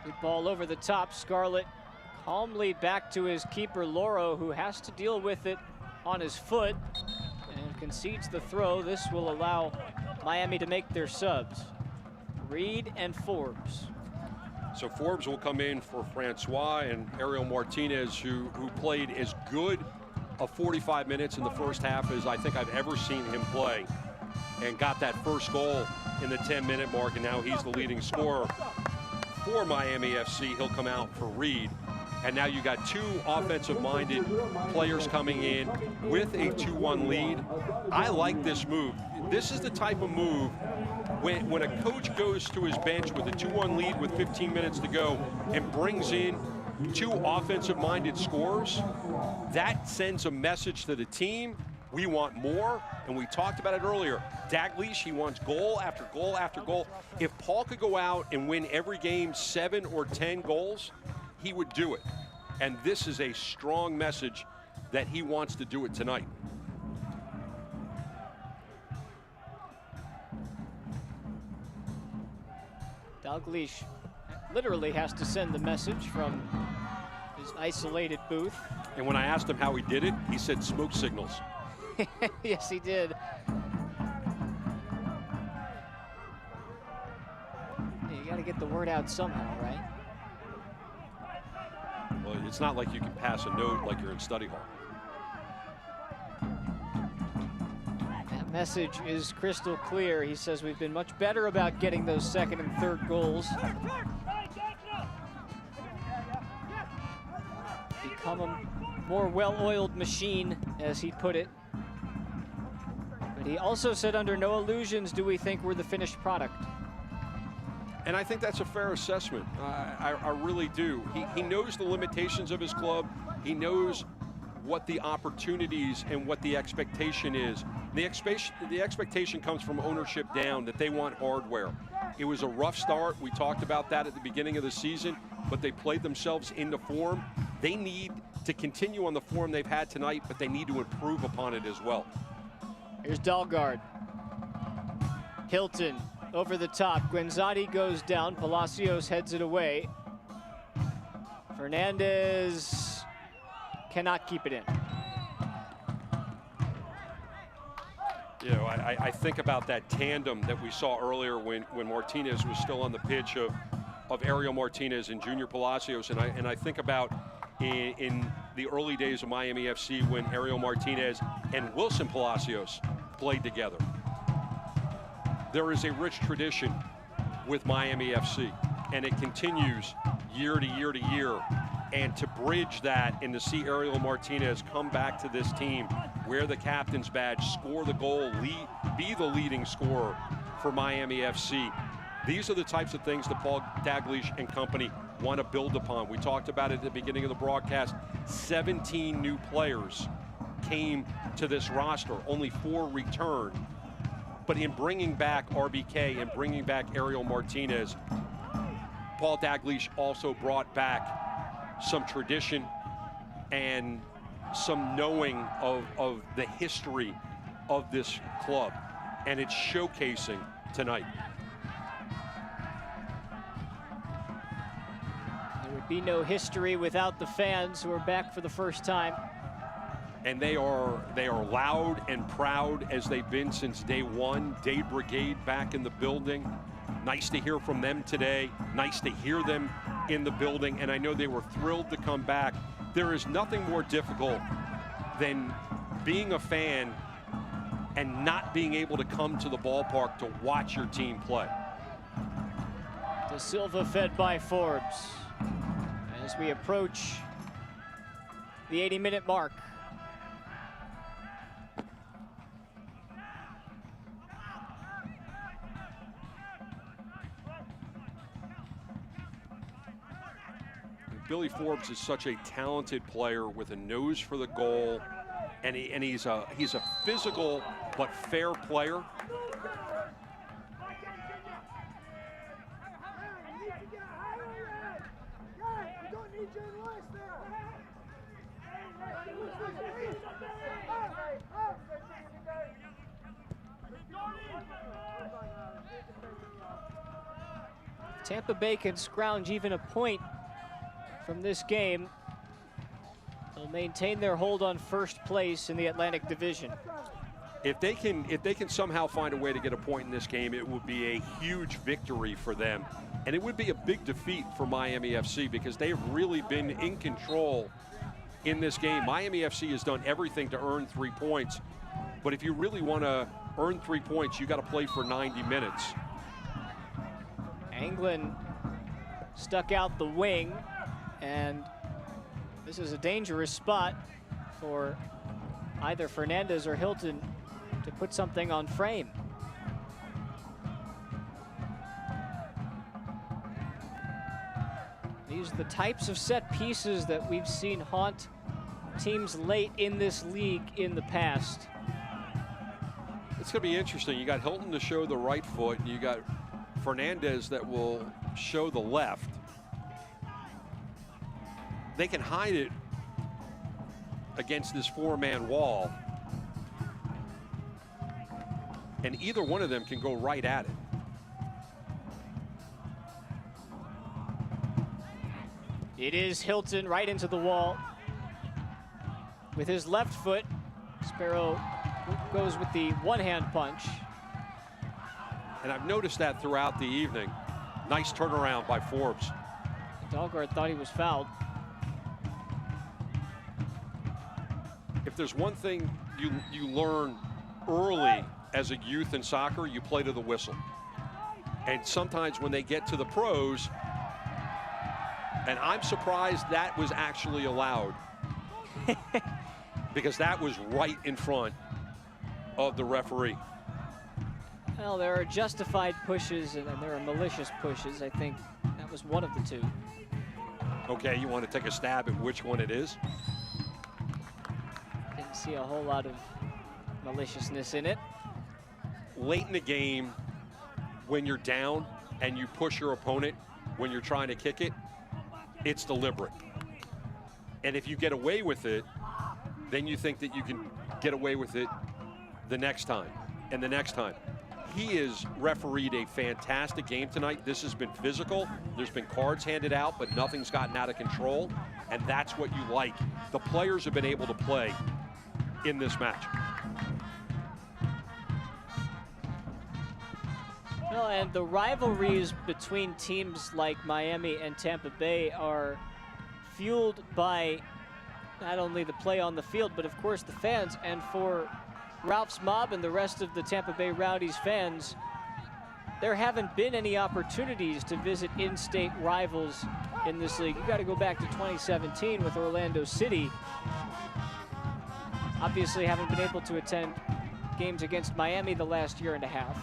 Good ball over the top. Scarlett calmly back to his keeper, Loro, who has to deal with it on his foot and concedes the throw. This will allow Miami to make their subs. Reed and Forbes. So Forbes will come in for Francois, and Ariel Martinez, who played as good of 45 minutes in the first half as I think I've ever seen him play, and got that first goal in the 10-minute mark, and now he's the leading scorer for Miami FC. He'll come out for Reed. And now you got two offensive-minded players coming in with a 2-1 lead. I like this move. This is the type of move when a coach goes to his bench with a 2-1 lead with 15 minutes to go and brings in two offensive-minded scorers, that sends a message to the team. We want more, and we talked about it earlier. Dalglish, he wants goal after goal after goal. If Paul could go out and win every game 7 or 10 goals, he would do it. And this is a strong message that he wants to do it tonight. Dalglish literally has to send the message from his isolated booth. And when I asked him how he did it, he said smoke signals. Yes, he did. You got to get the word out somehow, right? Well, it's not like you can pass a note like you're in study hall. That message is crystal clear. He says we've been much better about getting those second and third goals. Become a more well-oiled machine, as he put it. But he also said, under no illusions do we think we're the finished product. And I think that's a fair assessment. I really do. He knows the limitations of his club. He knows what the opportunities and what the expectation is. The expectation comes from ownership down, that they want hardware. It was a rough start. We talked about that at the beginning of the season, but they played themselves into form. They need to continue on the form they've had tonight, but they need to improve upon it as well. Here's Dalgard. Hilton over the top. Guenzati goes down. Palacios heads it away. Fernandez cannot keep it in. You know, I think about that tandem that we saw earlier when Martinez was still on the pitch of Ariel Martinez and Junior Palacios, and I think about in the early days of Miami FC when Ariel Martinez and Wilson Palacios played together. There is a rich tradition with Miami FC, and it continues year to year to year. And to bridge that and to see Ariel Martinez come back to this team, wear the captain's badge, score the goal, be the leading scorer for Miami FC. These are the types of things that Paul Dalglish and company want to build upon. We talked about it at the beginning of the broadcast. 17 new players came to this roster, only 4 returned. But in bringing back RBK and bringing back Ariel Martinez, Paul Dalglish also brought back some tradition and some knowing of the history of this club, and it's showcasing tonight. There would be no history without the fans who are back for the first time. And they are loud and proud as they've been since day one. Day Brigade back in the building. Nice to hear from them today. Nice to hear them in the building. And I know they were thrilled to come back. There is nothing more difficult than being a fan and not being able to come to the ballpark to watch your team play. De Silva fed by Forbes as we approach the 80-minute mark. Billy Forbes is such a talented player with a nose for the goal, and he's a physical but fair player. Tampa Bay can scrounge even a point from this game. They'll maintain their hold on first place in the Atlantic Division. If they can somehow find a way to get a point in this game, it would be a huge victory for them. And it would be a big defeat for Miami FC because they've really been in control in this game. Miami FC has done everything to earn 3 points. But if you really want to earn 3 points, you got to play for 90 minutes. Anglin stuck out the wing, and this is a dangerous spot for either Fernandez or Hilton to put something on frame. These are the types of set pieces that we've seen haunt teams late in this league in the past. It's going to be interesting. You got Hilton to show the right foot, and you got Fernandez that will show the left. They can hide it against this four-man wall, and either one of them can go right at it. It is Hilton right into the wall. With his left foot, Sparrow goes with the one-hand punch. And I've noticed that throughout the evening. Nice turnaround by Forbes. Dahlgaard thought he was fouled. If there's one thing you learn early as a youth in soccer, you play to the whistle. And sometimes when they get to the pros, and I'm surprised that was actually allowed because that was right in front of the referee. Well, there are justified pushes and there are malicious pushes. I think that was one of the two. Okay, you want to take a stab at which one it is? Didn't see a whole lot of maliciousness in it. Late in the game, when you're down and you push your opponent when you're trying to kick it, it's deliberate. And if you get away with it, then you think that you can get away with it the next time and the next time. He has refereed a fantastic game tonight. This has been physical. There's been cards handed out, but nothing's gotten out of control. And that's what you like. The players have been able to play in this match. Well, and the rivalries between teams like Miami and Tampa Bay are fueled by not only the play on the field, but of course the fans. And for Ralph's Mob and the rest of the Tampa Bay Rowdies fans, there haven't been any opportunities to visit in-state rivals in this league. You got to go back to 2017 with Orlando City. Obviously haven't been able to attend games against Miami the last year and a half.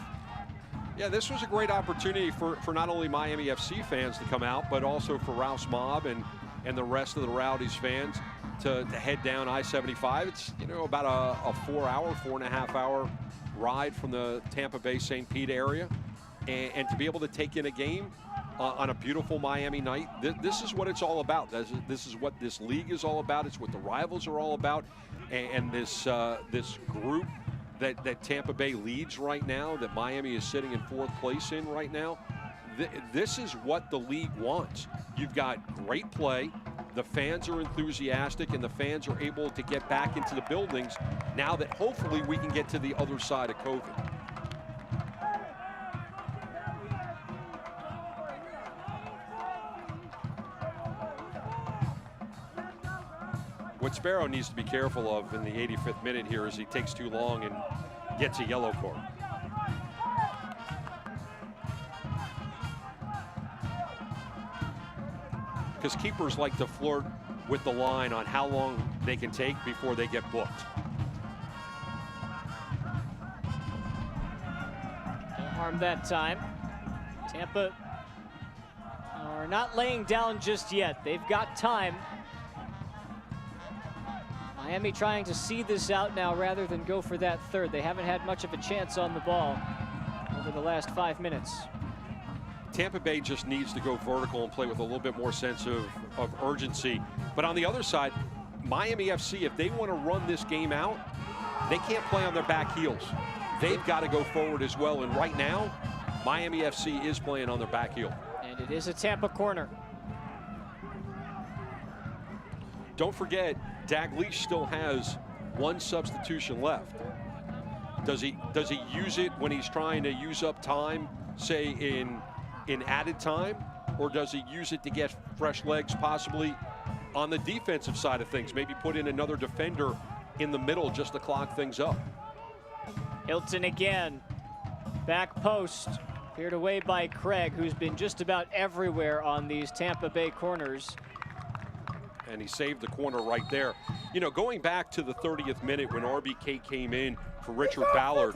Yeah, this was a great opportunity for not only Miami FC fans to come out, but also for Ralph's Mob and the rest of the Rowdies fans to head down I-75. It's, you know, about a 4.5 hour ride from the Tampa Bay St. Pete area. And to be able to take in a game on a beautiful Miami night. This is what it's all about. This is what this league is all about. It's what the rivals are all about. And this group that Tampa Bay leads right now, that Miami is sitting in 4th place in right now, this is what the league wants. You've got great play. The fans are enthusiastic, and the fans are able to get back into the buildings now that hopefully we can get to the other side of COVID. What Sparrow needs to be careful of in the 85th minute here is he takes too long and gets a yellow card. Because keepers like to flirt with the line on how long they can take before they get booked. No harm that time. Tampa are not laying down just yet. They've got time. Miami trying to see this out now rather than go for that third. They haven't had much of a chance on the ball over the last 5 minutes. Tampa Bay just needs to go vertical and play with a little bit more sense of urgency. But on the other side, Miami FC, if they want to run this game out, they can't play on their back heels. They've got to go forward as well. And right now, Miami FC is playing on their back heel. And it is a Tampa corner. Don't forget, Dalglish still has 1 substitution left. Does he use it when he's trying to use up time, say in added time, or does he use it to get fresh legs possibly on the defensive side of things? Maybe put in another defender in the middle just to clog things up. Hilton again, back post, cleared away by Craig, who's been just about everywhere on these Tampa Bay corners. And he saved the corner right there. You know, going back to the 30th minute when RBK came in for Richard Ballard,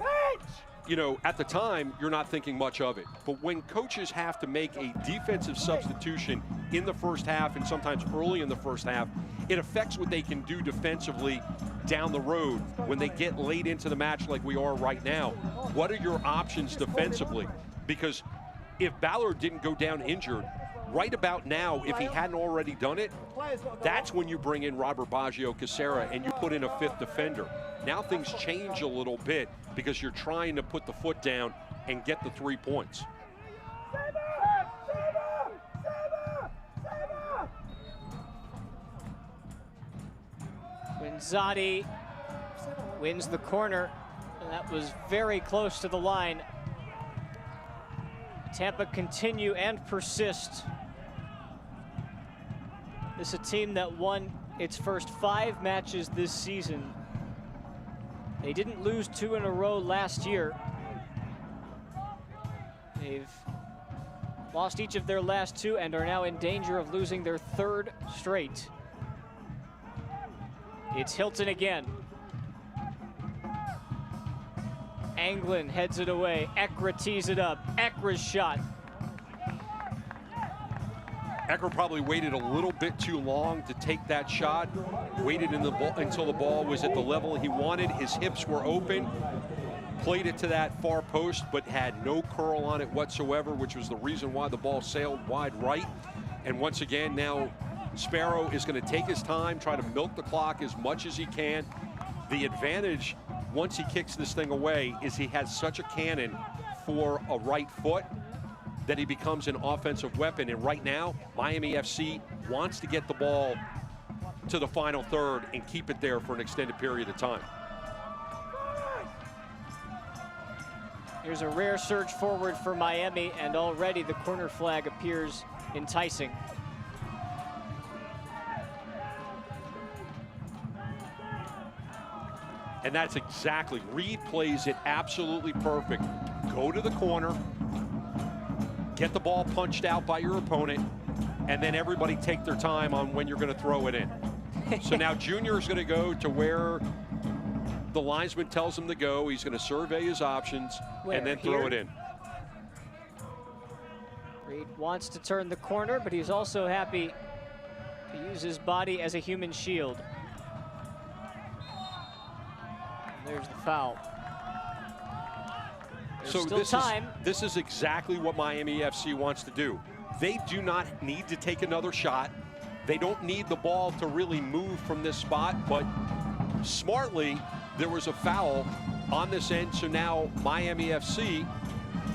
you know, at the time, you're not thinking much of it. But when coaches have to make a defensive substitution in the first half and sometimes early in the first half, it affects what they can do defensively down the road when they get late into the match like we are right now. What are your options defensively? Because if Ballard didn't go down injured, right about now, if he hadn't already done it, that's when you bring in Robert Baggio Cassera and you put in a 5th defender. Now things change a little bit because you're trying to put the foot down and get the 3 points. Guinzotti wins the corner, and that was very close to the line. Tampa continue and persist. This is a team that won its first 5 matches this season. They didn't lose 2 in a row last year. They've lost each of their last 2 and are now in danger of losing their 3rd straight. It's Hilton again. Anglin heads it away. Ekra tees it up. Ekra's shot. Ekra probably waited a little bit too long to take that shot. Waited in the ball until the ball was at the level he wanted. His hips were open. Played it to that far post, but had no curl on it whatsoever, which was the reason why the ball sailed wide right. And once again, now Sparrow is going to take his time, try to milk the clock as much as he can. The advantage, once he kicks this thing away, is he has such a cannon for a right foot that he becomes an offensive weapon. And right now, Miami FC wants to get the ball to the final third and keep it there for an extended period of time. Here's a rare surge forward for Miami, and already the corner flag appears enticing. And that's exactly, Reed plays it absolutely perfect. Go to the corner, get the ball punched out by your opponent, and then everybody take their time on when you're going to throw it in. So now Junior is going to go to where the linesman tells him to go. He's going to survey his options and then throw it in. Reed wants to turn the corner, but he's also happy to use his body as a human shield. And there's the foul. There's So still time. this is exactly what Miami FC wants to do. They do not need to take another shot. They don't need the ball to really move from this spot, but smartly, there was a foul on this end, so now Miami FC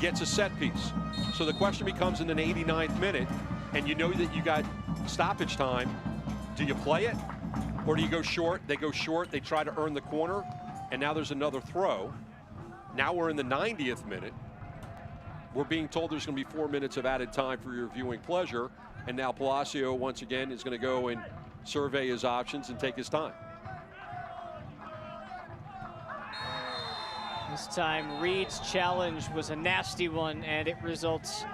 gets a set piece. So the question becomes in the 89th minute, and you know that you got stoppage time. Do you play it, or do you go short? They go short, they try to earn the corner, and now there's another throw. Now we're in the 90th minute. We're being told there's going to be 4 minutes of added time for your viewing pleasure, and now Palacio once again is going to go and survey his options and take his time. This time, Reed's challenge was a nasty one, and it results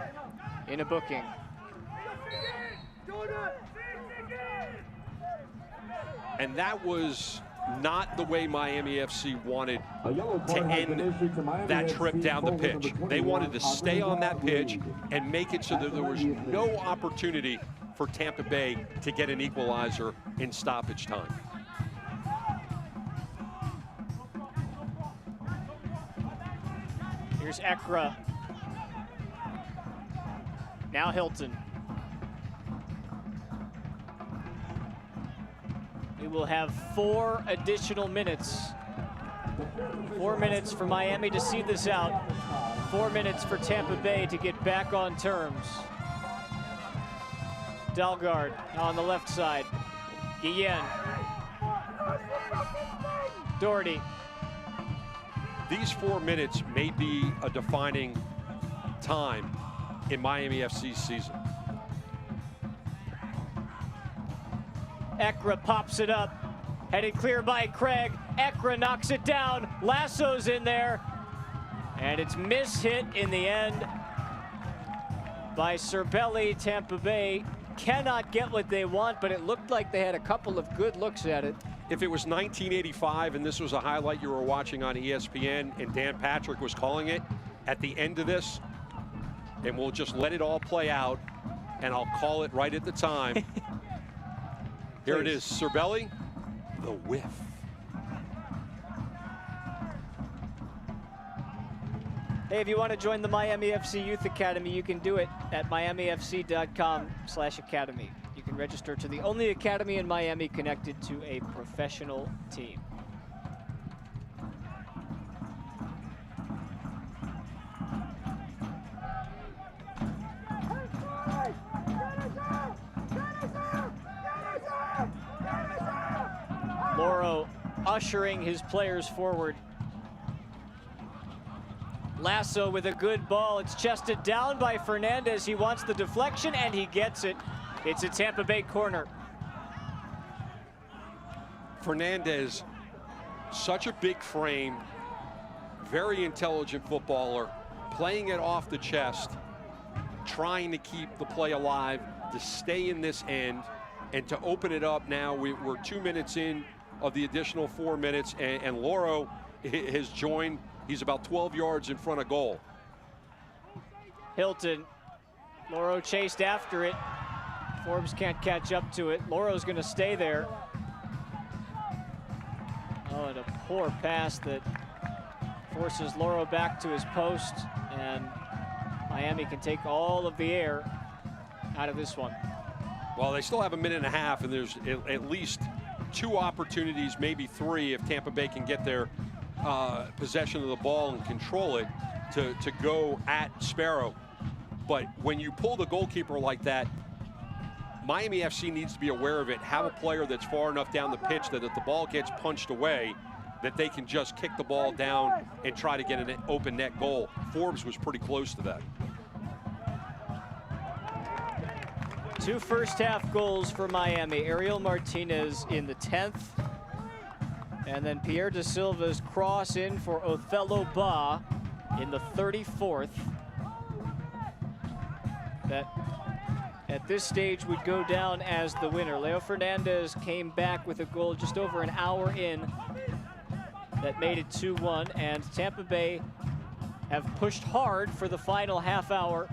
in a booking. And that was not the way Miami FC wanted to end that trip down the pitch. They wanted to stay on that pitch and make it so that there was no opportunity for Tampa Bay to get an equalizer in stoppage time. Here's Ekra. Now Hilton. We will have 4 additional minutes. 4 minutes for Miami to see this out. 4 minutes for Tampa Bay to get back on terms. Dalgard on the left side. Guillen. Doherty. These 4 minutes may be a defining time in Miami FC's season. Ekra pops it up, headed clear by Craig. Ekra knocks it down, Lasso's in there, and it's mishit in the end by Cerbelli. Tampa Bay cannot get what they want, but it looked like they had a couple of good looks at it. If it was 1985 and this was a highlight you were watching on ESPN and Dan Patrick was calling it at the end of this, and we'll just let it all play out, and I'll call it right at the time. Here it is, Cerbelli, the whiff. Hey, if you want to join the Miami FC Youth Academy, you can do it at miamifc.com/academy. You can register to the only academy in Miami connected to a professional team. Loro ushering his players forward. Lasso with a good ball. It's chested down by Fernandez. He wants the deflection, and he gets it. It's a Tampa Bay corner. Fernandez, such a big frame, very intelligent footballer, playing it off the chest, trying to keep the play alive, to stay in this end, and to open it up now. We're 2 minutes in of the additional 4 minutes, and Loro has joined. He's about 12 yards in front of goal. Hilton. Loro chased after it. Forbes can't catch up to it. Loro's going to stay there. Oh, and a poor pass that forces Loro back to his post, and Miami can take all of the air out of this one. Well, they still have a minute and a half, and there's at least 2 opportunities, maybe 3, if Tampa Bay can get their possession of the ball and control it to go at Sparrow. But when you pull the goalkeeper like that, Miami FC needs to be aware of it. Have a player that's far enough down the pitch that if the ball gets punched away, that they can just kick the ball down and try to get an open net goal. Forbes was pretty close to that. 2 first-half goals for Miami. Ariel Martinez in the 10th. And then Pierre da Silva's cross in for Othello Ba in the 34th. That at this stage would go down as the winner. Leo Fernandez came back with a goal just over an hour in that made it 2-1, and Tampa Bay have pushed hard for the final half hour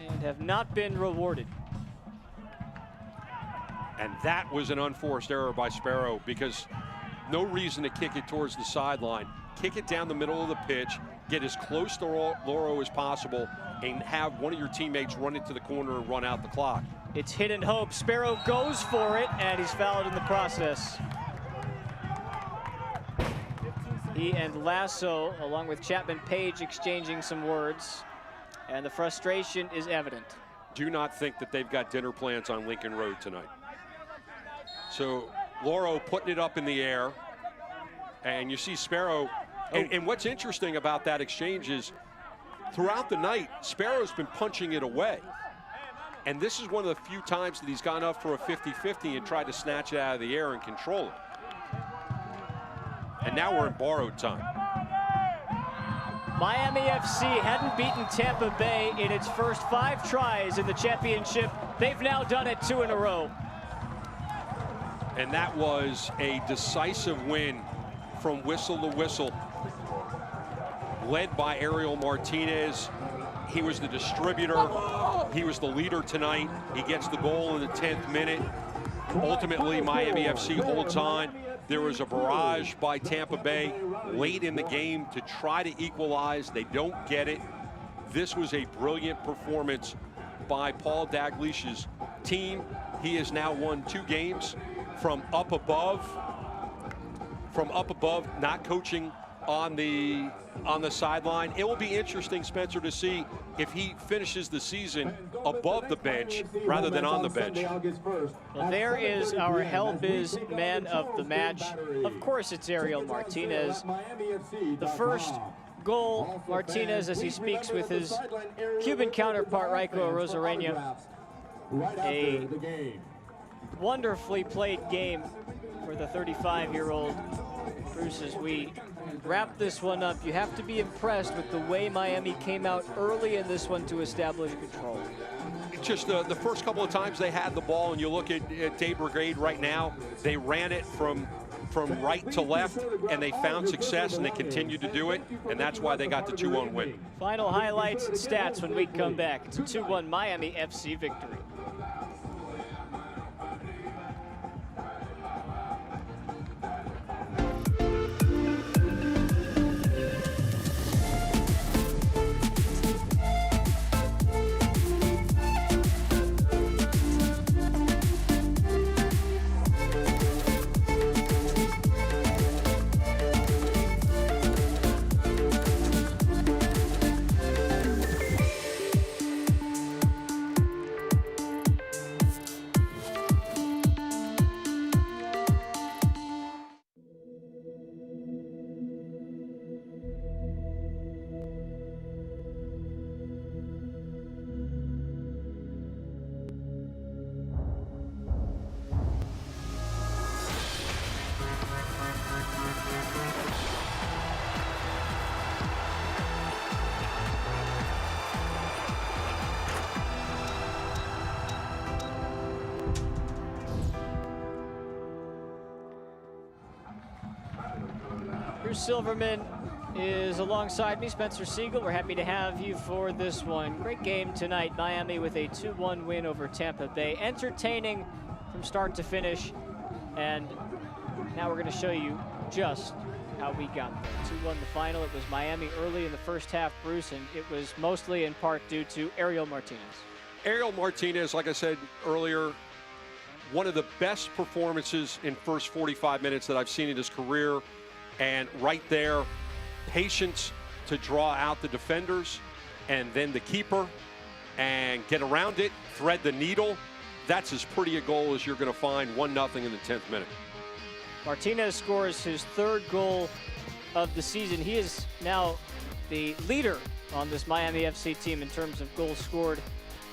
and have not been rewarded. And that was an unforced error by Sparrow, because no reason to kick it towards the sideline. Kick it down the middle of the pitch, get as close to Loro as possible, and have one of your teammates run into the corner and run out the clock. It's hit and hope. Sparrow goes for it, and he's fouled in the process. He and Lasso, along with Chapman Page, exchanging some words, and the frustration is evident. Do not think that they've got dinner plans on Lincoln Road tonight. So Lauro putting it up in the air, and you see Sparrow. And what's interesting about that exchange is throughout the night, Sparrow's been punching it away. And this is one of the few times that he's gone up for a 50-50 and tried to snatch it out of the air and control it. And now we're in borrowed time. Miami FC hadn't beaten Tampa Bay in its first 5 tries in the championship. They've now done it 2 in a row. And that was a decisive win from whistle to whistle, led by Ariel Martinez. He was the distributor. He was the leader tonight. He gets the goal in the 10th minute. Ultimately, Miami FC holds on. There was a barrage by Tampa Bay late in the game to try to equalize. They don't get it. This was a brilliant performance by Paul Daglish's team. He has now won 2 games from up above, not coaching on the sideline. It will be interesting, Spencer, to see if he finishes the season above the bench rather than on the bench. Well, there is our Hellbiz man of the match. Of course, it's Ariel Martinez. The first goal, Martinez, as he speaks with his Cuban counterpart, Raiko Rosarena. A wonderfully played game for the 35-year-old. Bruce, as we wrap this one up, you have to be impressed with the way Miami came out early in this one to establish control. Just the first couple of times they had the ball, and you look at Day Brigade right now, they ran it from right to left, and they found success, and they continued to do it, and that's why they got the 2-1 win. Final highlights and stats when we come back. It's a 2-1 Miami FC victory. Bruce Silverman is alongside me, Spencer Siegel. We're happy to have you for this one. Great game tonight. Miami with a 2-1 win over Tampa Bay. Entertaining from start to finish. And now we're going to show you just how we got there. 2-1 the final. It was Miami early in the first half, Bruce, and it was mostly in part due to Ariel Martinez. Ariel Martinez, like I said earlier, one of the best performances in first 45 minutes that I've seen in his career. And right there, patience to draw out the defenders and then the keeper and get around it, thread the needle. That's as pretty a goal as you're going to find. 1-0 in the 10th minute. Martinez scores his 3rd goal of the season. He is now the leader on this Miami FC team in terms of goals scored.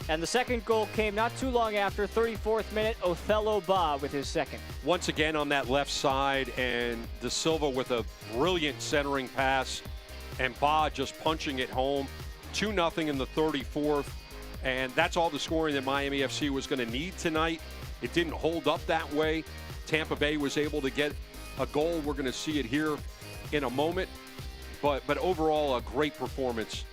And the 2nd goal came not too long after, 34th minute, Othello Ba with his 2nd. Once again on that left side, and De Silva with a brilliant centering pass, and Ba just punching it home. 2-0 in the 34th, and that's all the scoring that Miami FC was going to need tonight. It didn't hold up that way. Tampa Bay was able to get a goal. We're going to see it here in a moment. But overall, a great performance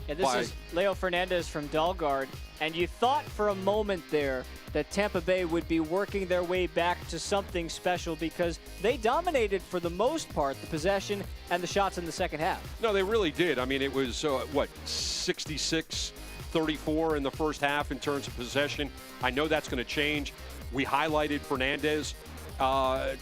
Yeah, this is Leo Fernandez from Dalgard, and you thought for a moment there that Tampa Bay would be working their way back to something special because they dominated for the most part the possession and the shots in the second half. No, they really did. I mean, it was, 66-34 in the first half in terms of possession. I know that's going to change. We highlighted Fernandez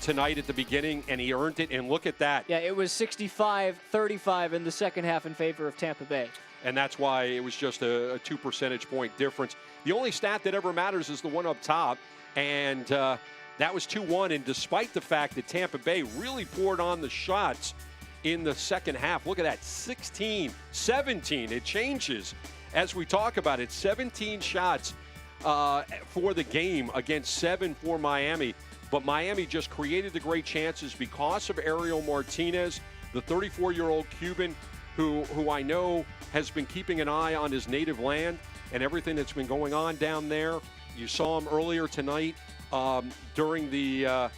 tonight at the beginning, and he earned it, and look at that. Yeah, it was 65-35 in the second half in favor of Tampa Bay. And that's why it was just a 2 percentage point difference. The only stat that ever matters is the one up top, and that was 2-1. And despite the fact that Tampa Bay really poured on the shots in the second half, look at that, 16, 17. It changes as we talk about it. 17 shots for the game against 7 for Miami. But Miami just created the great chances because of Ariel Martinez, the 34-year-old Cuban who I know has been keeping an eye on his native land and everything that's been going on down there. You saw him earlier tonight during the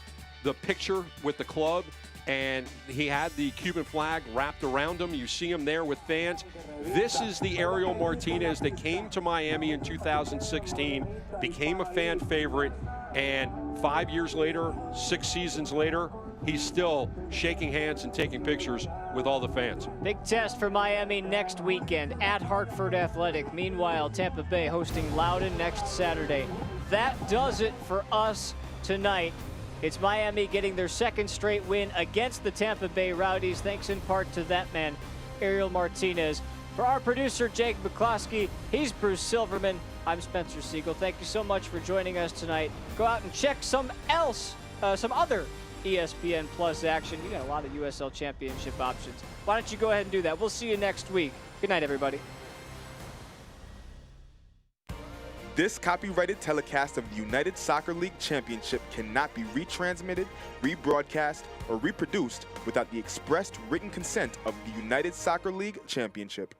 picture with the club, and he had the Cuban flag wrapped around him. You see him there with fans. This is the Ariel Martinez that came to Miami in 2016, became a fan favorite, and 5 years later, 6 seasons later, he's still shaking hands and taking pictures with all the fans. Big test for Miami next weekend at Hartford Athletic. Meanwhile, Tampa Bay hosting Loudoun next Saturday. That does it for us tonight. It's Miami getting their second straight win against the Tampa Bay Rowdies, thanks in part to that man, Ariel Martinez. For our producer, Jake McCloskey, he's Bruce Silverman. I'm Spencer Siegel. Thank you so much for joining us tonight. Go out and check some other ESPN Plus action. You got a lot of USL Championship options. Why don't you go ahead and do that? We'll see you next week. Good night, everybody. This copyrighted telecast of the United Soccer League Championship cannot be retransmitted, rebroadcast, or reproduced without the expressed written consent of the United Soccer League Championship.